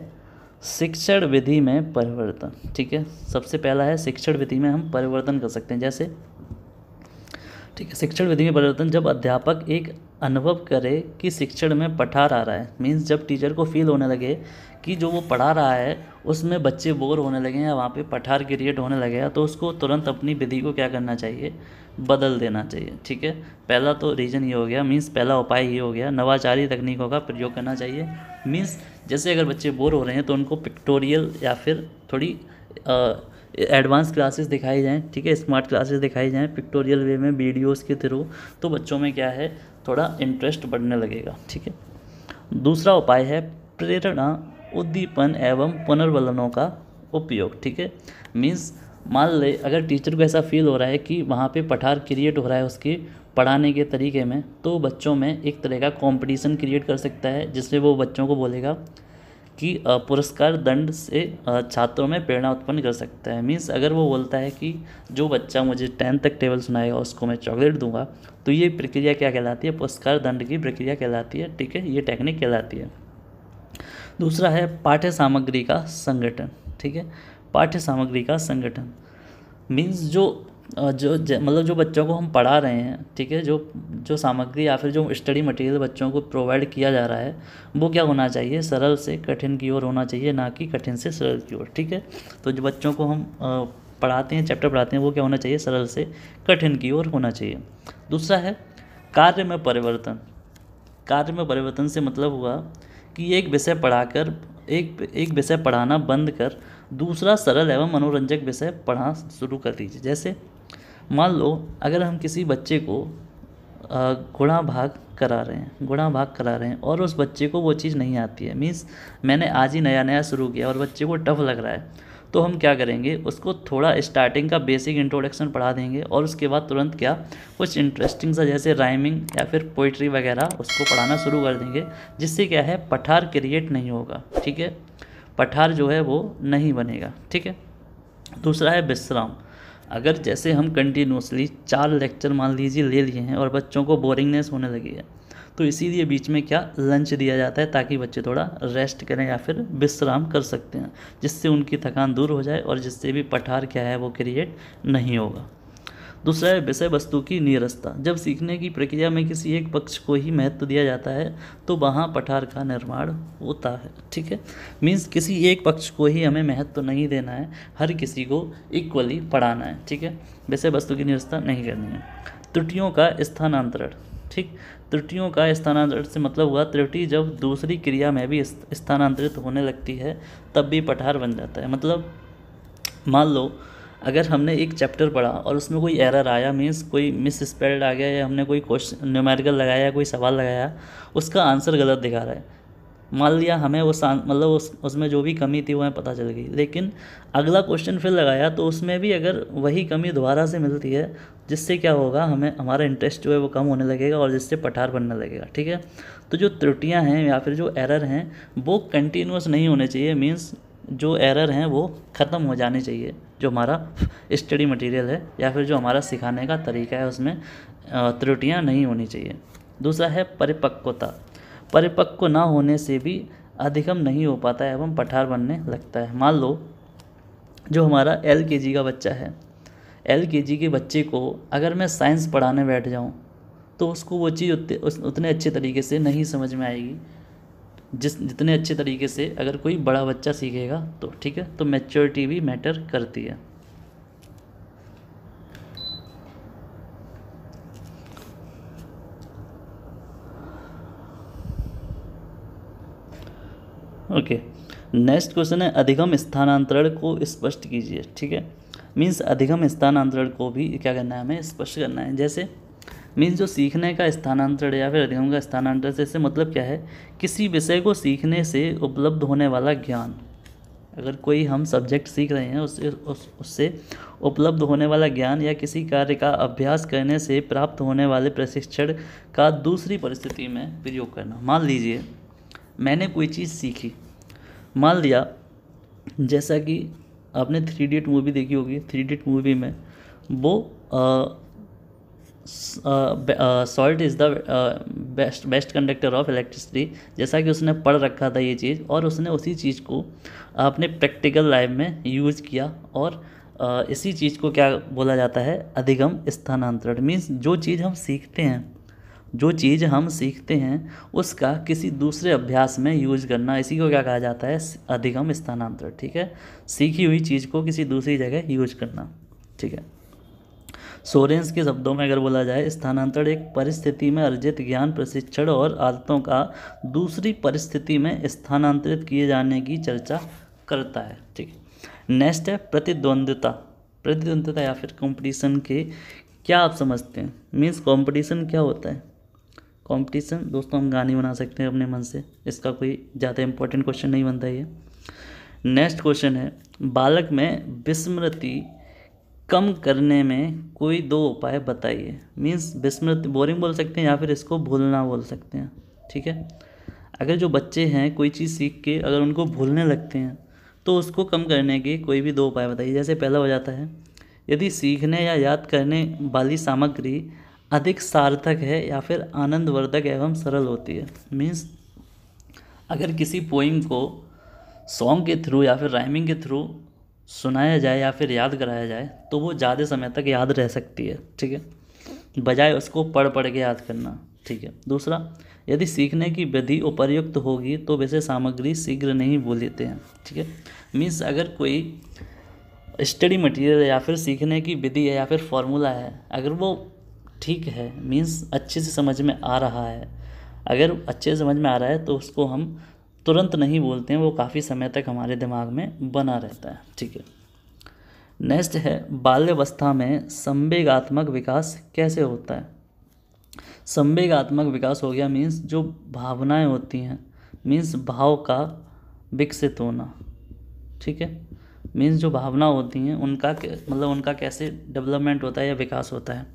शिक्षण विधि में परिवर्तन। ठीक है, सबसे पहला है शिक्षण विधि में हम परिवर्तन कर सकते हैं। जैसे ठीक है, शिक्षण विधि में परिवर्तन, जब अध्यापक एक अनुभव करे कि शिक्षण में पठार आ रहा है, मीन्स जब टीचर को फील होने लगे कि जो वो पढ़ा रहा है उसमें बच्चे बोर होने लगे हैं, वहाँ पे पठार क्रिएट होने लगेगा, तो उसको तुरंत अपनी विधि को क्या करना चाहिए, बदल देना चाहिए। ठीक है, पहला तो रीज़न ये हो गया, मीन्स पहला उपाय ये हो गया, नवाचारी तकनीकों का प्रयोग करना चाहिए। मीन्स जैसे अगर बच्चे बोर हो रहे हैं तो उनको पिक्टोरियल या फिर थोड़ी एडवांस क्लासेस दिखाई जाएँ। ठीक है, स्मार्ट क्लासेस दिखाई जाएँ पिक्टोरियल वे में, वीडियोस के थ्रू, तो बच्चों में क्या है, थोड़ा इंटरेस्ट बढ़ने लगेगा। ठीक है, दूसरा उपाय है प्रेरणा, उद्दीपन एवं पुनर्वलनों का उपयोग। ठीक है, मीन्स मान ले अगर टीचर को ऐसा फील हो रहा है कि वहाँ पे पठार क्रिएट हो रहा है उसके पढ़ाने के तरीके में, तो बच्चों में एक तरह का कंपटीशन क्रिएट कर सकता है, जिससे वो बच्चों को बोलेगा कि पुरस्कार दंड से छात्रों में प्रेरणा उत्पन्न कर सकता है। मीन्स अगर वो बोलता है कि जो बच्चा मुझे 10 तक टेबल सुनाएगा उसको मैं चॉकलेट दूंगा, तो ये प्रक्रिया क्या कहलाती है, पुरस्कार दंड की प्रक्रिया कहलाती है। ठीक है, ये टेक्निक कहलाती है। दूसरा है पाठ्य सामग्री का संगठन। ठीक है, पाठ्य सामग्री का संगठन मीन्स जो मतलब जो बच्चों को हम पढ़ा रहे हैं, ठीक है, जो जो सामग्री या फिर जो स्टडी मटेरियल बच्चों को प्रोवाइड किया जा रहा है वो क्या होना चाहिए, सरल से कठिन की ओर होना चाहिए, ना कि कठिन से सरल की ओर। ठीक है, तो जो बच्चों को हम पढ़ाते हैं, चैप्टर पढ़ाते हैं, वो क्या होना चाहिए, सरल से कठिन की ओर होना चाहिए। दूसरा है कार्य में परिवर्तन। कार्य में परिवर्तन से मतलब हुआ कि एक विषय पढ़ाकर एक विषय पढ़ाना बंद कर दूसरा सरल एवं मनोरंजक विषय पढ़ा शुरू कर दीजिए। जैसे मान लो अगर हम किसी बच्चे को गुणा भाग करा रहे हैं और उस बच्चे को वो चीज़ नहीं आती है, मीन्स मैंने आज ही नया शुरू किया और बच्चे को टफ लग रहा है, तो हम क्या करेंगे, उसको थोड़ा स्टार्टिंग का बेसिक इंट्रोडक्शन पढ़ा देंगे और उसके बाद तुरंत क्या कुछ इंटरेस्टिंग सा जैसे राइमिंग या फिर पोइट्री वगैरह उसको पढ़ाना शुरू कर देंगे, जिससे क्या है पठार क्रिएट नहीं होगा। ठीक है, पठार जो है वो नहीं बनेगा। ठीक है, दूसरा है विश्राम। अगर जैसे हम कंटिन्यूसली 4 लेक्चर मान लीजिए ले लिए हैं और बच्चों को बोरिंगनेस होने लगी है, तो इसीलिए बीच में क्या लंच दिया जाता है, ताकि बच्चे थोड़ा रेस्ट करें या फिर विश्राम कर सकते हैं, जिससे उनकी थकान दूर हो जाए और जिससे भी पठार क्या है वो क्रिएट नहीं होगा। दूसरा है विषय वस्तु की नीरसता। जब सीखने की प्रक्रिया में किसी एक पक्ष को ही महत्व दिया जाता है तो वहाँ पठार का निर्माण होता है। ठीक है, मीन्स किसी एक पक्ष को ही हमें महत्व नहीं देना है, हर किसी को इक्वली पढ़ाना है। ठीक है, विषय वस्तु की नीरसता नहीं करनी है। त्रुटियों का स्थानांतरण। ठीक, त्रुटियों का स्थानांतरण से मतलब हुआ त्रुटि जब दूसरी क्रिया में भी स्थानांतरित होने लगती है तब भी पठार बन जाता है। मतलब मान लो अगर हमने एक चैप्टर पढ़ा और उसमें कोई एरर आया, मीन्स कोई मिस स्पेल्ड आ गया, या हमने कोई क्वेश्चन न्यूमेरिकल लगाया या कोई सवाल लगाया, उसका आंसर गलत दिखा रहा है, मान लिया हमें मतलब उसमें जो भी कमी थी वो हमें पता चल गई, लेकिन अगला क्वेश्चन फिर लगाया तो उसमें भी अगर वही कमी दोबारा से मिलती है, जिससे क्या होगा, हमें हमारा इंटरेस्ट जो है वो कम होने लगेगा और जिससे पठार बनने लगेगा। ठीक है, तो जो त्रुटियाँ हैं या फिर जो एरर हैं वो कंटिन्यूस नहीं होने चाहिए, मीन्स जो एरर हैं वो ख़त्म हो जाने चाहिए। जो हमारा स्टडी मटेरियल है या फिर जो हमारा सिखाने का तरीका है उसमें त्रुटियां नहीं होनी चाहिए। दूसरा है परिपक्वता। परिपक्व ना होने से भी अधिगम नहीं हो पाता है एवं पठार बनने लगता है। मान लो जो हमारा LKG का बच्चा है, LKG के बच्चे को अगर मैं साइंस पढ़ाने बैठ जाऊँ तो उसको वो चीज़ उतने अच्छे तरीके से नहीं समझ में आएगी जितने अच्छे तरीके से अगर कोई बड़ा बच्चा सीखेगा तो। ठीक है, तो मैच्योरिटी भी मैटर करती है। ओके, नेक्स्ट क्वेश्चन है अधिगम स्थानांतरण को स्पष्ट कीजिए। ठीक है, मीन्स अधिगम स्थानांतरण को भी क्या करना है, हमें स्पष्ट करना है। जैसे मीन्स जो सीखने का स्थानांतरण या फिर अधिगम का स्थानांतरण से इससे मतलब क्या है, किसी विषय को सीखने से उपलब्ध होने वाला ज्ञान। अगर कोई हम सब्जेक्ट सीख रहे हैं उससे उपलब्ध होने वाला ज्ञान या किसी कार्य का अभ्यास करने से प्राप्त होने वाले प्रशिक्षण का दूसरी परिस्थिति में प्रयोग करना। मान लीजिए मैंने कोई चीज़ सीखी, मान लिया जैसा कि आपने 3 इडियट मूवी देखी होगी, 3 इडियट मूवी में वो salt is the best conductor of electricity, जैसा कि उसने पढ़ रखा था ये चीज़ और उसने उसी चीज़ को अपने प्रैक्टिकल लाइफ में यूज़ किया और इसी चीज़ को क्या बोला जाता है, अधिगम स्थानांतरण। मीन्स जो चीज़ हम सीखते हैं उसका किसी दूसरे अभ्यास में यूज़ करना, इसी को क्या कहा जाता है, अधिगम स्थानांतरण। ठीक है, सीखी हुई चीज़ को किसी दूसरी जगह यूज करना। ठीक है, सोरेंस के शब्दों में अगर बोला जाए, स्थानांतरण एक परिस्थिति में अर्जित ज्ञान, प्रशिक्षण और आदतों का दूसरी परिस्थिति में स्थानांतरित किए जाने की चर्चा करता है। ठीक है, नेक्स्ट है प्रतिद्वंद्विता। प्रतिद्वंद्विता या फिर कंपटीशन के क्या आप समझते हैं, मीन्स कंपटीशन क्या होता है। कंपटीशन दोस्तों हम गाने बना सकते हैं अपने मन से, इसका कोई ज़्यादा इंपॉर्टेंट क्वेश्चन नहीं बनता ये। नेक्स्ट क्वेश्चन है बालक में विस्मृति कम करने में कोई 2 उपाय बताइए। मीन्स विस्मृति बोरिंग बोल सकते हैं या फिर इसको भूलना बोल सकते हैं। ठीक है, अगर जो बच्चे हैं कोई चीज़ सीख के अगर उनको भूलने लगते हैं तो उसको कम करने के कोई भी 2 उपाय बताइए। जैसे पहला हो जाता है, यदि सीखने या याद करने वाली सामग्री अधिक सार्थक है या फिर आनंदवर्धक एवं सरल होती है। मीन्स अगर किसी पोइम को सॉन्ग के थ्रू या फिर राइमिंग के थ्रू सुनाया जाए या फिर याद कराया जाए तो वो ज़्यादा समय तक याद रह सकती है, ठीक है, बजाय उसको पढ़ पढ़ के याद करना, ठीक है। दूसरा, यदि सीखने की विधि उपर्युक्त होगी तो वैसे सामग्री शीघ्र नहीं भूल लेते हैं, ठीक है। मीन्स अगर कोई स्टडी मटेरियल या फिर सीखने की विधि है या फिर फॉर्मूला है, अगर वो ठीक है, मीन्स अच्छे से समझ में आ रहा है, अगर अच्छे से समझ में आ रहा है तो उसको हम तुरंत नहीं बोलते हैं, वो काफ़ी समय तक हमारे दिमाग में बना रहता है, ठीक है। नेक्स्ट है, बाल्यावस्था में संवेगात्मक विकास कैसे होता है। संवेगात्मक विकास हो गया मीन्स जो भावनाएं होती हैं, मीन्स भाव का विकसित होना, ठीक है। मीन्स जो भावना होती हैं उनका मतलब उनका कैसे डेवलपमेंट होता है या विकास होता है।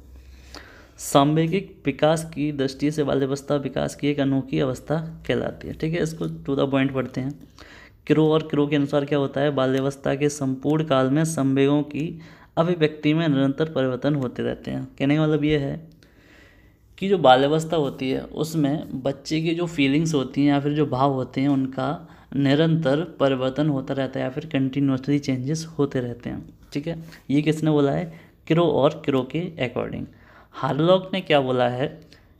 सांवेगिक विकास की दृष्टि से बाल्यावस्था विकास की एक अनोखी अवस्था कहलाती है, ठीक है। इसको टू द पॉइंट पढ़ते हैं। क्रो और क्रो के अनुसार क्या होता है, बाल्यावस्था के संपूर्ण काल में संवेगों की अभिव्यक्ति में निरंतर परिवर्तन होते रहते हैं। कहने का मतलब ये है कि जो बाल्यावस्था होती है उसमें बच्चे की जो फीलिंग्स होती हैं या फिर जो भाव होते हैं उनका निरंतर परिवर्तन होता रहता है या फिर कंटिन्यूसली चेंजेस होते रहते हैं, ठीक है। ये किसने बोला है, क्रो और क्रो के अकॉर्डिंग। हार्लॉक ने क्या बोला है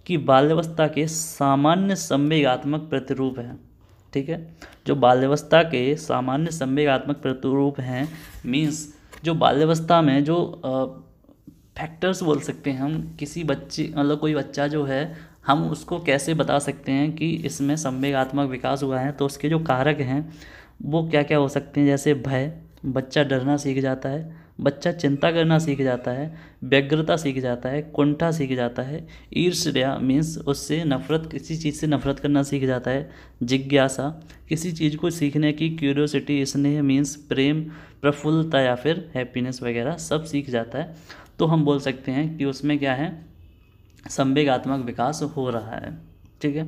कि बाल्यावस्था के सामान्य संवेगात्मक प्रतिरूप हैं, ठीक है। जो बाल्यावस्था के सामान्य संवेगात्मक प्रतिरूप हैं मीन्स जो बाल्यावस्था में जो फैक्टर्स बोल सकते हैं हम, किसी बच्चे मतलब कोई बच्चा जो है हम उसको कैसे बता सकते हैं कि इसमें संवेगात्मक विकास हुआ है, तो उसके जो कारक हैं वो क्या क्या हो सकते हैं, जैसे भय, बच्चा डरना सीख जाता है, बच्चा चिंता करना सीख जाता है, व्यग्रता सीख जाता है, कुंठा सीख जाता है, ईर्ष्या मीन्स उससे नफरत, किसी चीज़ से नफरत करना सीख जाता है, जिज्ञासा, किसी चीज़ को सीखने की क्यूरियोसिटी, स्नेह मीन्स प्रेम, प्रफुल्लता या फिर हैप्पीनेस वगैरह सब सीख जाता है। तो हम बोल सकते हैं कि उसमें क्या है, संवेगात्मक विकास हो रहा है, ठीक है।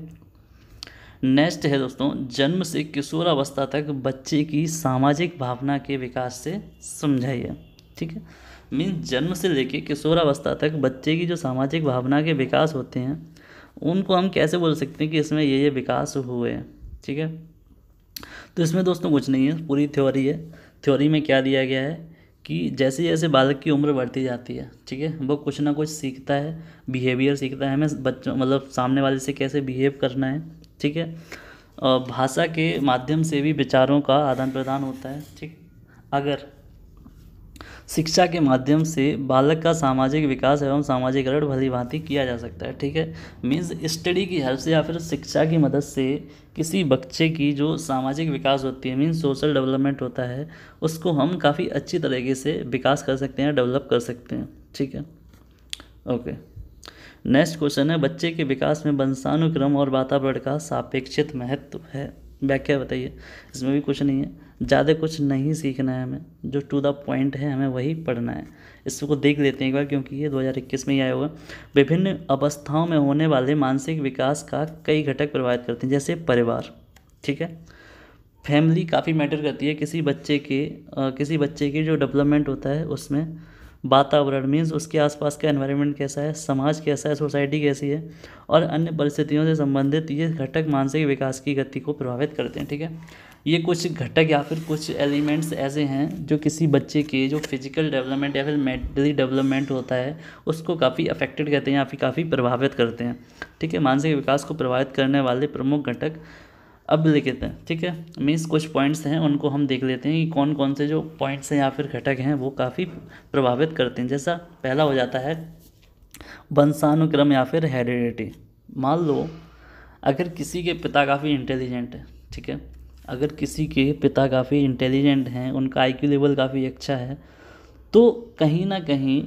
नेक्स्ट है दोस्तों, जन्म से किशोरावस्था तक बच्चे की सामाजिक भावना के विकास से समझाइए, ठीक है। मीन्स जन्म से लेके किशोरावस्था तक बच्चे की जो सामाजिक भावना के विकास होते हैं उनको हम कैसे बोल सकते हैं कि इसमें ये विकास हुए हैं, ठीक है। तो इसमें दोस्तों कुछ नहीं है, पूरी थ्योरी है। थ्योरी में क्या दिया गया है कि जैसे जैसे बालक की उम्र बढ़ती जाती है, ठीक है, वो कुछ ना कुछ सीखता है, बिहेवियर सीखता है, हमें बच्चों मतलब सामने वाले से कैसे बिहेव करना है, ठीक है। भाषा के माध्यम से भी विचारों का आदान प्रदान होता है, ठीक। अगर शिक्षा के माध्यम से बालक का सामाजिक विकास एवं सामाजिकरण भली भांति किया जा सकता है, ठीक है। मीन्स स्टडी की हेल्प से या फिर शिक्षा की मदद से किसी बच्चे की जो सामाजिक विकास होती है मीन्स सोशल डेवलपमेंट होता है उसको हम काफ़ी अच्छी तरीके से विकास कर सकते हैं, डेवलप कर सकते हैं, ठीक है। ओके, नेक्स्ट क्वेश्चन है, बच्चे के विकास में वंशानुक्रम और वातावरण का सापेक्षित महत्व है, व्याख्या बताइए। इसमें भी कुछ नहीं है, ज़्यादा कुछ नहीं सीखना है हमें, जो टू द पॉइंट है हमें वही पढ़ना है। इसको देख लेते हैं एक बार, क्योंकि ये 2021 में ही आया हुआ। विभिन्न अवस्थाओं में होने वाले मानसिक विकास का कई घटक प्रभावित करते हैं, जैसे परिवार, ठीक है, फैमिली काफ़ी मैटर करती है किसी बच्चे के जो डेवलपमेंट होता है उसमें। वातावरण मीन्स उसके आसपास का एनवायरनमेंट कैसा है, समाज कैसा है, सोसाइटी कैसी है, और अन्य परिस्थितियों से संबंधित ये घटक मानसिक विकास की गति को प्रभावित करते हैं, ठीक है। ये कुछ घटक या फिर कुछ एलिमेंट्स ऐसे हैं जो किसी बच्चे के जो फिजिकल डेवलपमेंट या फिर मेंटली डेवलपमेंट होता है उसको काफ़ी अफेक्टेड करते हैं या फिर काफ़ी प्रभावित करते हैं, ठीक है। मानसिक विकास को प्रभावित करने वाले प्रमुख घटक अब लिखित हैं, ठीक है। मीन्स कुछ पॉइंट्स हैं उनको हम देख लेते हैं कि कौन कौन से जो पॉइंट्स हैं या फिर घटक हैं वो काफ़ी प्रभावित करते हैं। जैसा पहला हो जाता है वंशानुक्रम या फिर हेरिडिटी। मान लो अगर किसी के पिता काफ़ी इंटेलिजेंट है, ठीक है, अगर किसी के पिता काफ़ी इंटेलिजेंट हैं, उनका आईक्यू लेवल काफ़ी अच्छा है, तो कहीं ना कहीं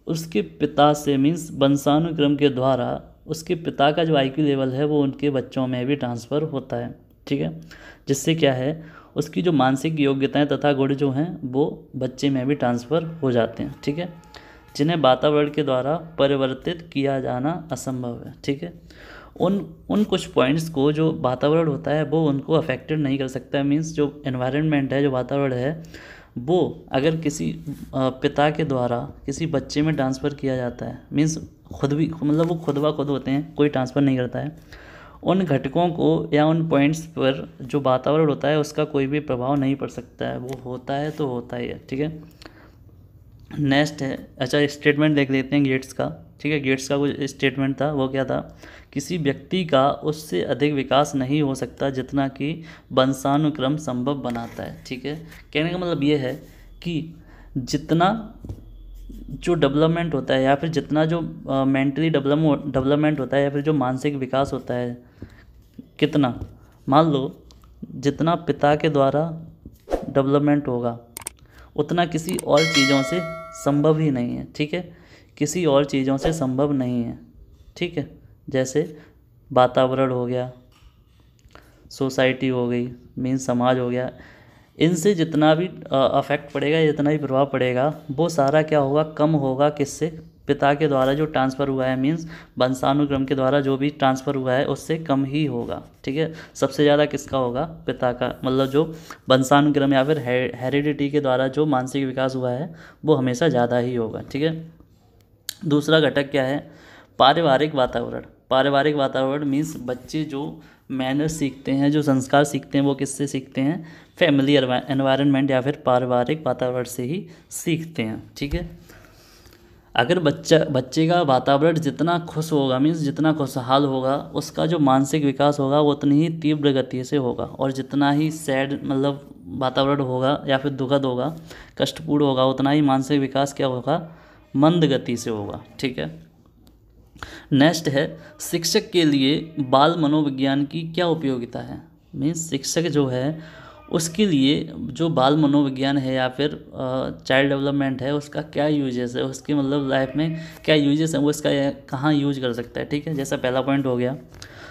उसके पिता से मीन्स वंशानुक्रम के द्वारा उसके पिता का जो आईक्यू लेवल है वो उनके बच्चों में भी ट्रांसफ़र होता है, ठीक है। जिससे क्या है, उसकी जो मानसिक योग्यताएं तथा गुण जो हैं वो बच्चे में भी ट्रांसफ़र हो जाते हैं, ठीक है, जिन्हें वातावरण के द्वारा परिवर्तित किया जाना असंभव है, ठीक है। उन कुछ पॉइंट्स को जो वातावरण होता है वो उनको अफेक्टेड नहीं कर सकता है। मीन्स जो एनवायरनमेंट है, जो वातावरण है, वो अगर किसी पिता के द्वारा किसी बच्चे में ट्रांसफ़र किया जाता है, मीन्स खुद भी मतलब वो खुद ब खुद होते हैं, कोई ट्रांसफ़र नहीं करता है, उन घटकों को या उन पॉइंट्स पर जो वातावरण होता है उसका कोई भी प्रभाव नहीं पड़ सकता है, वो होता है तो होता ही है। ठीक है, नेक्स्ट है, अच्छा स्टेटमेंट देख लेते हैं गेट्स का। ठीक है, गेट्स का कुछ स्टेटमेंट था, वो क्या था, किसी व्यक्ति का उससे अधिक विकास नहीं हो सकता जितना कि वंशानुक्रम संभव बनाता है। ठीक है, कहने का मतलब ये है कि जितना जो डेवलपमेंट होता है या फिर जितना जो मेंटली डेवलपमेंट होता है या फिर जो मानसिक विकास होता है, कितना, मान लो जितना पिता के द्वारा डेवलपमेंट होगा उतना किसी और चीज़ों से संभव ही नहीं है। ठीक है, किसी और चीज़ों से संभव नहीं है। ठीक है, जैसे वातावरण हो गया, सोसाइटी हो गई, मीन्स समाज हो गया, इनसे जितना भी अफेक्ट पड़ेगा, जितना भी प्रभाव पड़ेगा, वो सारा क्या होगा, कम होगा किससे, पिता के द्वारा जो ट्रांसफ़र हुआ है, मीन्स वंशानुक्रम के द्वारा जो भी ट्रांसफ़र हुआ है उससे कम ही होगा। ठीक है, सबसे ज़्यादा किसका होगा, पिता का, मतलब जो वंशानुक्रम या फिर हेरिडिटी के द्वारा जो मानसिक विकास हुआ है वो हमेशा ज़्यादा ही होगा। ठीक है, दूसरा घटक क्या है, पारिवारिक वातावरण। पारिवारिक वातावरण मीन्स बच्चे जो मैनर्स सीखते हैं, जो संस्कार सीखते हैं, वो किससे सीखते हैं, फैमिली एनवायरनमेंट या फिर पारिवारिक वातावरण से ही सीखते हैं। ठीक है, अगर बच्चे का वातावरण जितना खुश होगा, मीन्स जितना खुशहाल होगा, उसका जो मानसिक विकास होगा वो उतनी ही तीव्र गति से होगा, और जितना ही सैड मतलब वातावरण होगा या फिर दुखद होगा, कष्टपूर्ण होगा, उतना ही मानसिक विकास क्या होगा, मंद गति से होगा। ठीक है, नेक्स्ट है, शिक्षक के लिए बाल मनोविज्ञान की क्या उपयोगिता है। मीन्स शिक्षक जो है उसके लिए जो बाल मनोविज्ञान है या फिर चाइल्ड डेवलपमेंट है उसका क्या यूजेस है, उसकी मतलब लाइफ में क्या यूजेस है, वो इसका कहाँ यूज कर सकता है। ठीक है, जैसा पहला पॉइंट हो गया,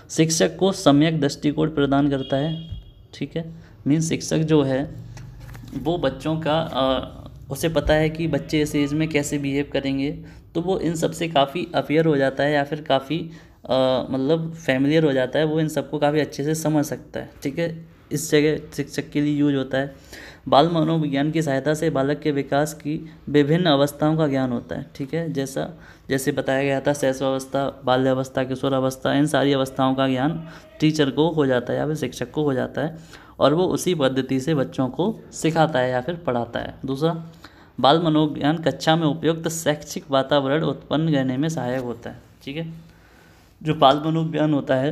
शिक्षक को सम्यक दृष्टिकोण प्रदान करता है। ठीक है, मीन्स शिक्षक जो है वो बच्चों का उसे पता है कि बच्चे इस एज में कैसे बिहेव करेंगे, तो वो इन सब से काफ़ी अवेयर हो जाता है या फिर काफ़ी मतलब फैमिलियर हो जाता है, वो इन सबको काफ़ी अच्छे से समझ सकता है। ठीक है, इस जगह शिक्षक के लिए यूज होता है। बाल मनोविज्ञान की सहायता से बालक के विकास की विभिन्न अवस्थाओं का ज्ञान होता है। ठीक है, जैसे बताया गया था, शैशवावस्था, बाल्यावस्था, किशोरावस्था, इन सारी अवस्थाओं का ज्ञान टीचर को हो जाता है या फिर शिक्षक को हो जाता है, और वो उसी पद्धति से बच्चों को सिखाता है या फिर पढ़ाता है। दूसरा, बाल मनोविज्ञान कक्षा में उपयुक्त शैक्षिक वातावरण उत्पन्न करने में सहायक होता है। ठीक है, जो बाल मनोविज्ञान होता है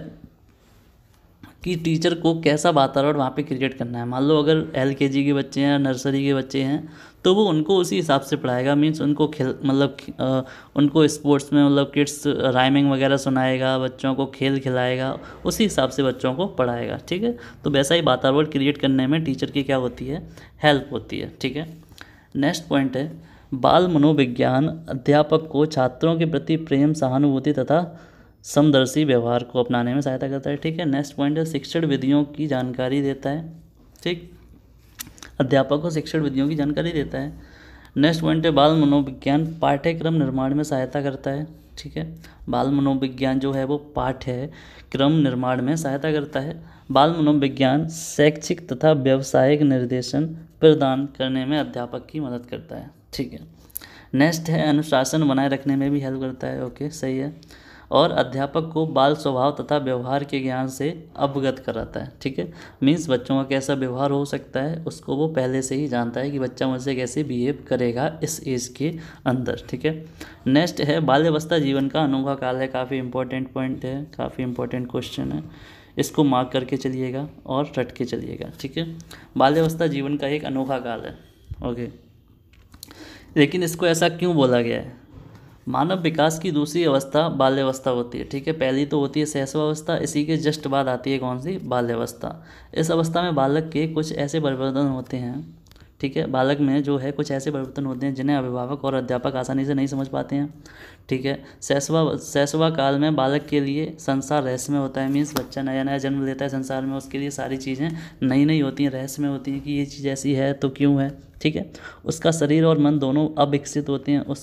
कि टीचर को कैसा वातावरण वहाँ पे क्रिएट करना है। मान लो अगर LKG के बच्चे हैं, नर्सरी के बच्चे हैं, तो वो उनको उसी हिसाब से पढ़ाएगा। मीन्स उनको उनको स्पोर्ट्स में मतलब किड्स राइमिंग वगैरह सुनाएगा, बच्चों को खेल खिलाएगा, उसी हिसाब से बच्चों को पढ़ाएगा। ठीक है, तो वैसा ही वातावरण क्रिएट करने में टीचर की क्या होती है, हेल्प होती है। ठीक है, नेक्स्ट पॉइंट है, बाल मनोविज्ञान अध्यापक को छात्रों के प्रति प्रेम, सहानुभूति तथा समदर्शी व्यवहार को अपनाने में सहायता करता है। ठीक है, नेक्स्ट पॉइंट है, शिक्षण विधियों की जानकारी देता है। ठीक, अध्यापक को शिक्षण विधियों की जानकारी देता है। नेक्स्ट पॉइंट है, बाल मनोविज्ञान पाठ्यक्रम निर्माण में सहायता करता है। ठीक है, बाल मनोविज्ञान जो है वो पाठ्यक्रम निर्माण में सहायता करता है। बाल मनोविज्ञान शैक्षिक तथा व्यावसायिक निर्देशन प्रदान करने में अध्यापक की मदद करता है। ठीक है, नेक्स्ट है, अनुशासन बनाए रखने में भी हेल्प करता है। ओके, सही है, और अध्यापक को बाल स्वभाव तथा व्यवहार के ज्ञान से अवगत कराता है। ठीक है, मीन्स बच्चों का कैसा व्यवहार हो सकता है उसको वो पहले से ही जानता है कि बच्चा मुझसे कैसे बिहेव करेगा इस एज के अंदर। ठीक है, नेक्स्ट है, बाल्यावस्था जीवन का अनोखा काल है। काफ़ी इंपॉर्टेंट पॉइंट है, काफ़ी इंपॉर्टेंट क्वेश्चन है, इसको मार्क करके चलिएगा और रट के चलिएगा। ठीक है, बाल्यावस्था जीवन का एक अनोखा काल है। ओके, लेकिन इसको ऐसा क्यों बोला गया है? मानव विकास की दूसरी अवस्था बाल्यावस्था होती है। ठीक है, पहली तो होती है शैशवावस्था, इसी के जस्ट बाद आती है कौन सी, बाल्यावस्था। इस अवस्था में बालक के कुछ ऐसे परिवर्तन होते हैं। ठीक है, बालक में जो है कुछ ऐसे परिवर्तन होते हैं जिन्हें अभिभावक और अध्यापक आसानी से नहीं समझ पाते हैं। ठीक है, शैशवा काल में बालक के लिए संसार रहस्यमय होता है। मीन्स बच्चा नया नया जन्म लेता है संसार में, उसके लिए सारी चीज़ें नई नई होती हैं, रहस्यमय होती हैं कि ये चीज़ ऐसी है तो क्यों है। ठीक है, उसका शरीर और मन दोनों अविकसित होते हैं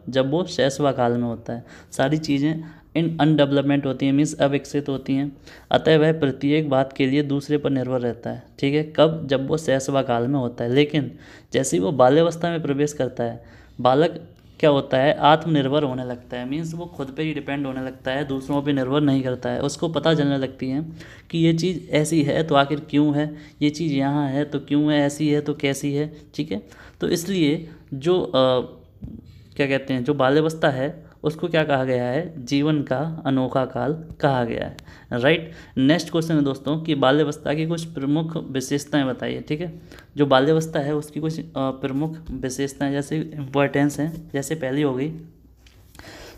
जब वो शैशवा काल में होता है। सारी चीज़ें इन अनडेवलपमेंट होती हैं, मीन्स अविकसित होती हैं, अतः वह प्रत्येक बात के लिए दूसरे पर निर्भर रहता है। ठीक है, कब, जब वो शैशवा काल में होता है। लेकिन जैसे ही वो बाल्यावस्था में प्रवेश करता है, बालक क्या होता है, आत्मनिर्भर होने लगता है। मीन्स वो खुद पे ही डिपेंड होने लगता है, दूसरों पे निर्भर नहीं करता है। उसको पता चलने लगती है कि ये चीज़ ऐसी है तो आखिर क्यों है, ये चीज़ यहाँ है तो क्यों है, ऐसी है तो कैसी है। ठीक है, तो इसलिए जो क्या कहते हैं, जो बाल्यावस्था है उसको क्या कहा गया है, जीवन का अनोखा काल कहा गया है। राइट। नेक्स्ट क्वेश्चन है दोस्तों कि बाल्यावस्था की कुछ प्रमुख विशेषताएं बताइए। ठीक है, जो बाल्यावस्था है उसकी कुछ प्रमुख विशेषताएं जैसे इम्पोर्टेंस हैं, जैसे पहली हो गई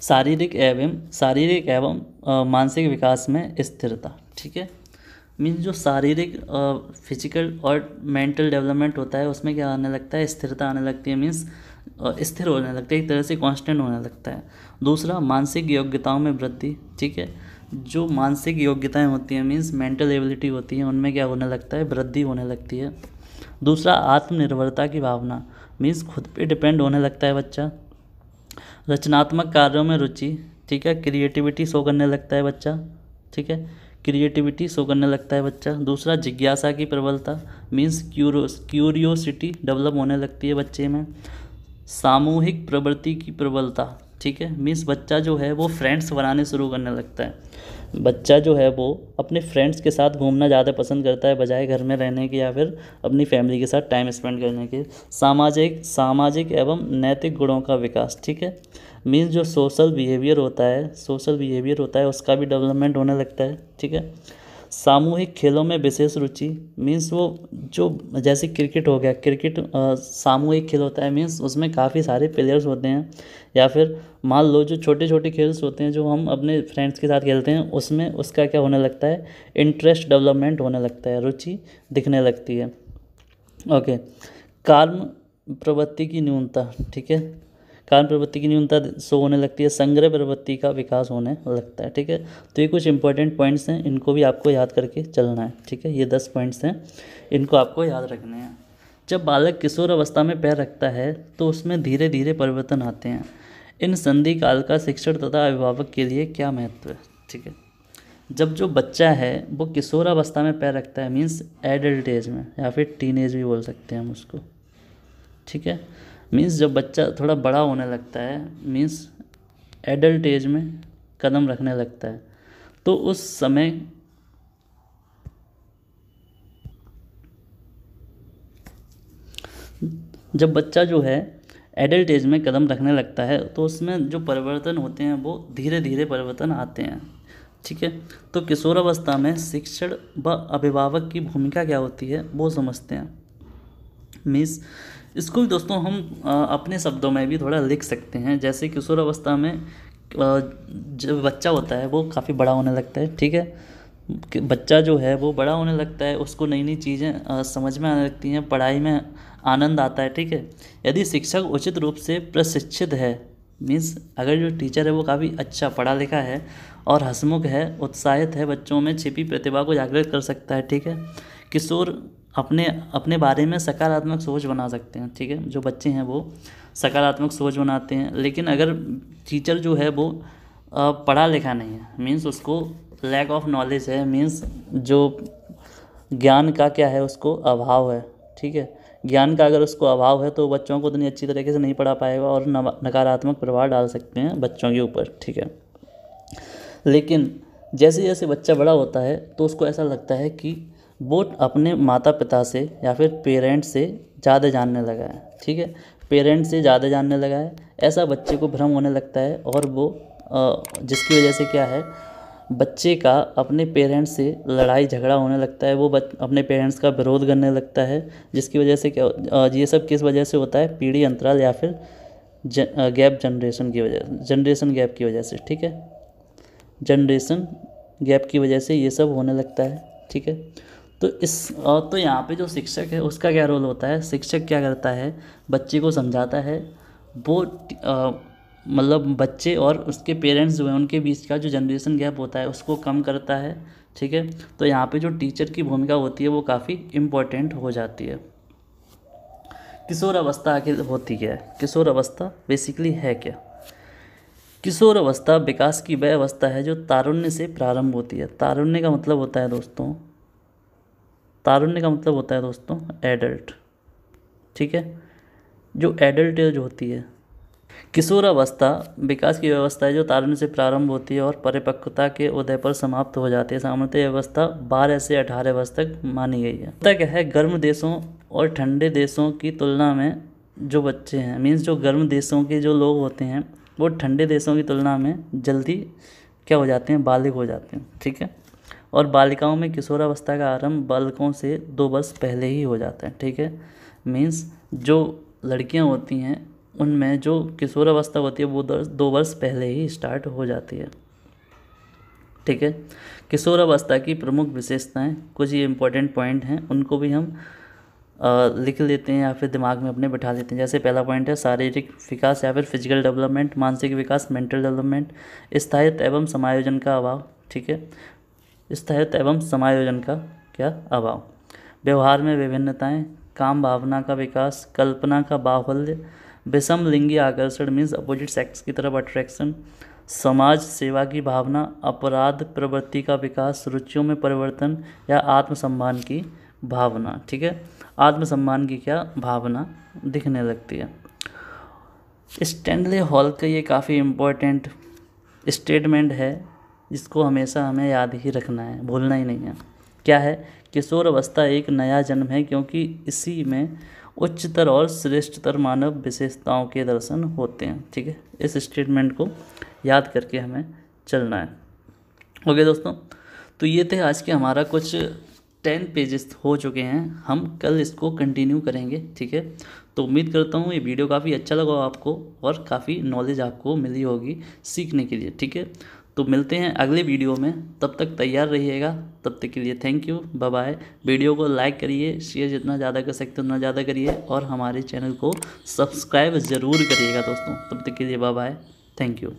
शारीरिक एवं मानसिक विकास में स्थिरता। ठीक है, मीन्स जो शारीरिक फिजिकल और मेंटल डेवलपमेंट होता है उसमें क्या आने लगता है, स्थिरता आने लगती है। मीन्स स्थिर होने लगता है, एक तरह से कांस्टेंट होने लगता है। दूसरा, मानसिक योग्यताओं में वृद्धि। ठीक है, जो मानसिक योग्यताएं होती हैं मीन्स मेंटल एबिलिटी होती है, उनमें क्या होने लगता है, वृद्धि होने लगती है। दूसरा, आत्मनिर्भरता की भावना, मीन्स खुद पे डिपेंड होने लगता है बच्चा। रचनात्मक कार्यों में रुचि। ठीक है, क्रिएटिविटी शो करने लगता है बच्चा। ठीक है, क्रिएटिविटी शो करने लगता है बच्चा। दूसरा, जिज्ञासा की प्रबलता, मीन्स क्यूरियोसिटी डेवलप होने लगती है बच्चे में। सामूहिक प्रवृत्ति की प्रबलता। ठीक है, मीन्स बच्चा जो है वो फ्रेंड्स बनाने शुरू करने लगता है। बच्चा जो है वो अपने फ्रेंड्स के साथ घूमना ज़्यादा पसंद करता है बजाय घर में रहने के या फिर अपनी फैमिली के साथ टाइम स्पेंड करने के। सामाजिक एवं नैतिक गुणों का विकास। ठीक है, मीन्स जो सोशल बिहेवियर होता है उसका भी डेवलपमेंट होने लगता है। ठीक है, सामूहिक खेलों में विशेष रुचि, मीन्स वो जो जैसे क्रिकेट हो गया, क्रिकेट सामूहिक खेल होता है, मीन्स उसमें काफ़ी सारे प्लेयर्स होते हैं। या फिर मान लो जो छोटे छोटे खेल्स होते हैं जो हम अपने फ्रेंड्स के साथ खेलते हैं, उसमें उसका क्या होने लगता है, इंटरेस्ट डेवलपमेंट होने लगता है, रुचि दिखने लगती है। ओके, कार्म प्रवृत्ति की न्यूनता। ठीक है, कार्य प्रवृत्ति की न्यूनता शो होने लगती है, संग्रह प्रवृत्ति का विकास होने लगता है। ठीक है, तो ये कुछ इंपॉर्टेंट पॉइंट्स हैं, इनको भी आपको याद करके चलना है। ठीक है, ये 10 पॉइंट्स हैं, इनको आपको याद रखने हैं। जब बालक किशोर अवस्था में पैर रखता है तो उसमें धीरे धीरे परिवर्तन आते हैं। इन संधि काल का शिक्षण तथा अभिभावक के लिए क्या महत्व है। ठीक है, जब जो बच्चा है वो किशोर अवस्था में पैर रखता है, मीन्स एडल्ट एज में या फिर टीन एज भी बोल सकते हैं हम उसको। ठीक है, मीन्स जब बच्चा थोड़ा बड़ा होने लगता है, मीन्स एडल्ट एज में कदम रखने लगता है, तो उस समय जब बच्चा जो है एडल्ट एज में कदम रखने लगता है तो उसमें जो परिवर्तन होते हैं वो धीरे धीरे परिवर्तन आते हैं। ठीक है, तो किशोरावस्था में शिक्षण व अभिभावक की भूमिका क्या होती है वो समझते हैं। मीन्स इसको भी दोस्तों हम अपने शब्दों में भी थोड़ा लिख सकते हैं। जैसे किशोर अवस्था में जो बच्चा होता है वो काफ़ी बड़ा होने लगता है। ठीक है, बच्चा जो है वो बड़ा होने लगता है, उसको नई नई चीज़ें समझ में आने लगती हैं, पढ़ाई में आनंद आता है। ठीक है, यदि शिक्षक उचित रूप से प्रशिक्षित है, मीन्स अगर जो टीचर है वो काफ़ी अच्छा पढ़ा लिखा है और हंसमुख है, उत्साहित है, बच्चों में छिपी प्रतिभा को जागृत कर सकता है। ठीक है, किशोर अपने अपने बारे में सकारात्मक सोच बना सकते हैं। ठीक है, जो बच्चे हैं वो सकारात्मक सोच बनाते हैं। लेकिन अगर टीचर जो है वो पढ़ा लिखा नहीं है, मीन्स उसको लैक ऑफ नॉलेज है, मीन्स जो ज्ञान का क्या है उसको अभाव है। ठीक है, ज्ञान का अगर उसको अभाव है तो बच्चों को उतनी अच्छी तरीके से नहीं पढ़ा पाएगा और नकारात्मक प्रभाव डाल सकते हैं बच्चों के ऊपर। ठीक है, लेकिन जैसे जैसे बच्चा बड़ा होता है तो उसको ऐसा लगता है कि वो अपने माता पिता से या फिर पेरेंट्स से ज़्यादा जानने लगा है। ठीक है, पेरेंट्स से ज़्यादा जानने लगा है, ऐसा बच्चे को भ्रम होने लगता है। और वो जिसकी वजह से क्या है, बच्चे का अपने पेरेंट्स से लड़ाई झगड़ा होने लगता है, वो अपने पेरेंट्स का विरोध करने लगता है। जिसकी वजह से क्या ये सब किस वजह से होता है, पीढ़ी अंतराल या फिर जनरेशन गैप की वजह से। ठीक है, जनरेशन गैप की वजह से ये सब होने लगता है। ठीक है, तो यहाँ पे जो शिक्षक है उसका क्या रोल होता है, शिक्षक क्या करता है, बच्चे को समझाता है। वो मतलब बच्चे और उसके पेरेंट्स जो हैं उनके बीच का जो जनरेशन गैप होता है उसको कम करता है। ठीक है, तो यहाँ पे जो टीचर की भूमिका होती है वो काफ़ी इम्पोर्टेंट हो जाती है। किशोर अवस्था आखिर होती क्या है, किशोर अवस्था बेसिकली है क्या। किशोर अवस्था विकास की वह अवस्था है जो तारुण्य से प्रारंभ होती है। तारुण्य का मतलब होता है दोस्तों एडल्ट। ठीक है, जो एडल्ट एज होती है किशोरावस्था विकास की व्यवस्था है जो तारुण्य से प्रारंभ होती है और परिपक्वता के उदय पर समाप्त हो जाती है। सामान्यतः यह अवस्था 12 से 18 वर्ष तक मानी गई है। होता क्या है, गर्म देशों और ठंडे देशों की तुलना में जो बच्चे हैं, मीन्स जो गर्म देशों के जो लोग होते हैं वो ठंडे देशों की तुलना में जल्दी क्या हो जाते हैं, बालिग हो जाते हैं। ठीक है, और बालिकाओं में किशोरावस्था का आरंभ बालकों से 2 वर्ष पहले ही हो जाता है। ठीक है, मीन्स जो लड़कियां होती हैं उनमें जो किशोरावस्था होती है वो 2 वर्ष पहले ही स्टार्ट हो जाती है। ठीक है, किशोरावस्था की प्रमुख विशेषताएं, कुछ ये इंपॉर्टेंट पॉइंट हैं, उनको भी हम लिख लेते हैं या फिर दिमाग में अपने बैठा लेते हैं। जैसे पहला पॉइंट है शारीरिक विकास या फिर फिजिकल डेवलपमेंट, मानसिक विकास मेंटल डेवलपमेंट, स्थायित्व एवं समायोजन का अभाव। ठीक है, स्थायित्व एवं समायोजन का क्या अभाव, व्यवहार में विभिन्नताएं, काम भावना का विकास, कल्पना का बाहुल्य, विषम लिंगी आकर्षण मीन्स अपोजिट सेक्स की तरफ अट्रैक्शन, समाज सेवा की भावना, अपराध प्रवृत्ति का विकास, रुचियों में परिवर्तन या आत्मसम्मान की भावना। ठीक है, आत्मसम्मान की क्या भावना दिखने लगती है। स्टैनले हॉल का ये काफ़ी इम्पोर्टेंट स्टेटमेंट है, इसको हमेशा हमें याद ही रखना है, भूलना ही नहीं है। क्या है, किशोर अवस्था एक नया जन्म है क्योंकि इसी में उच्चतर और श्रेष्ठतर मानव विशेषताओं के दर्शन होते हैं। ठीक है, इस स्टेटमेंट को याद करके हमें चलना है। ओके दोस्तों, तो ये थे आज के हमारा कुछ 10 पेजेस हो चुके हैं, हम कल इसको कंटिन्यू करेंगे। ठीक है, तो उम्मीद करता हूँ ये वीडियो काफ़ी अच्छा लगा आपको और काफ़ी नॉलेज आपको मिली होगी सीखने के लिए। ठीक है, तो मिलते हैं अगले वीडियो में, तब तक तैयार रहिएगा। तब तक के लिए thank you, bye bye. Video को लाइक करिए, शेयर जितना ज़्यादा कर सकते उतना ज़्यादा करिए और हमारे चैनल को सब्सक्राइब ज़रूर करिएगा दोस्तों। तब तक के लिए बाय बाय, थैंक यू।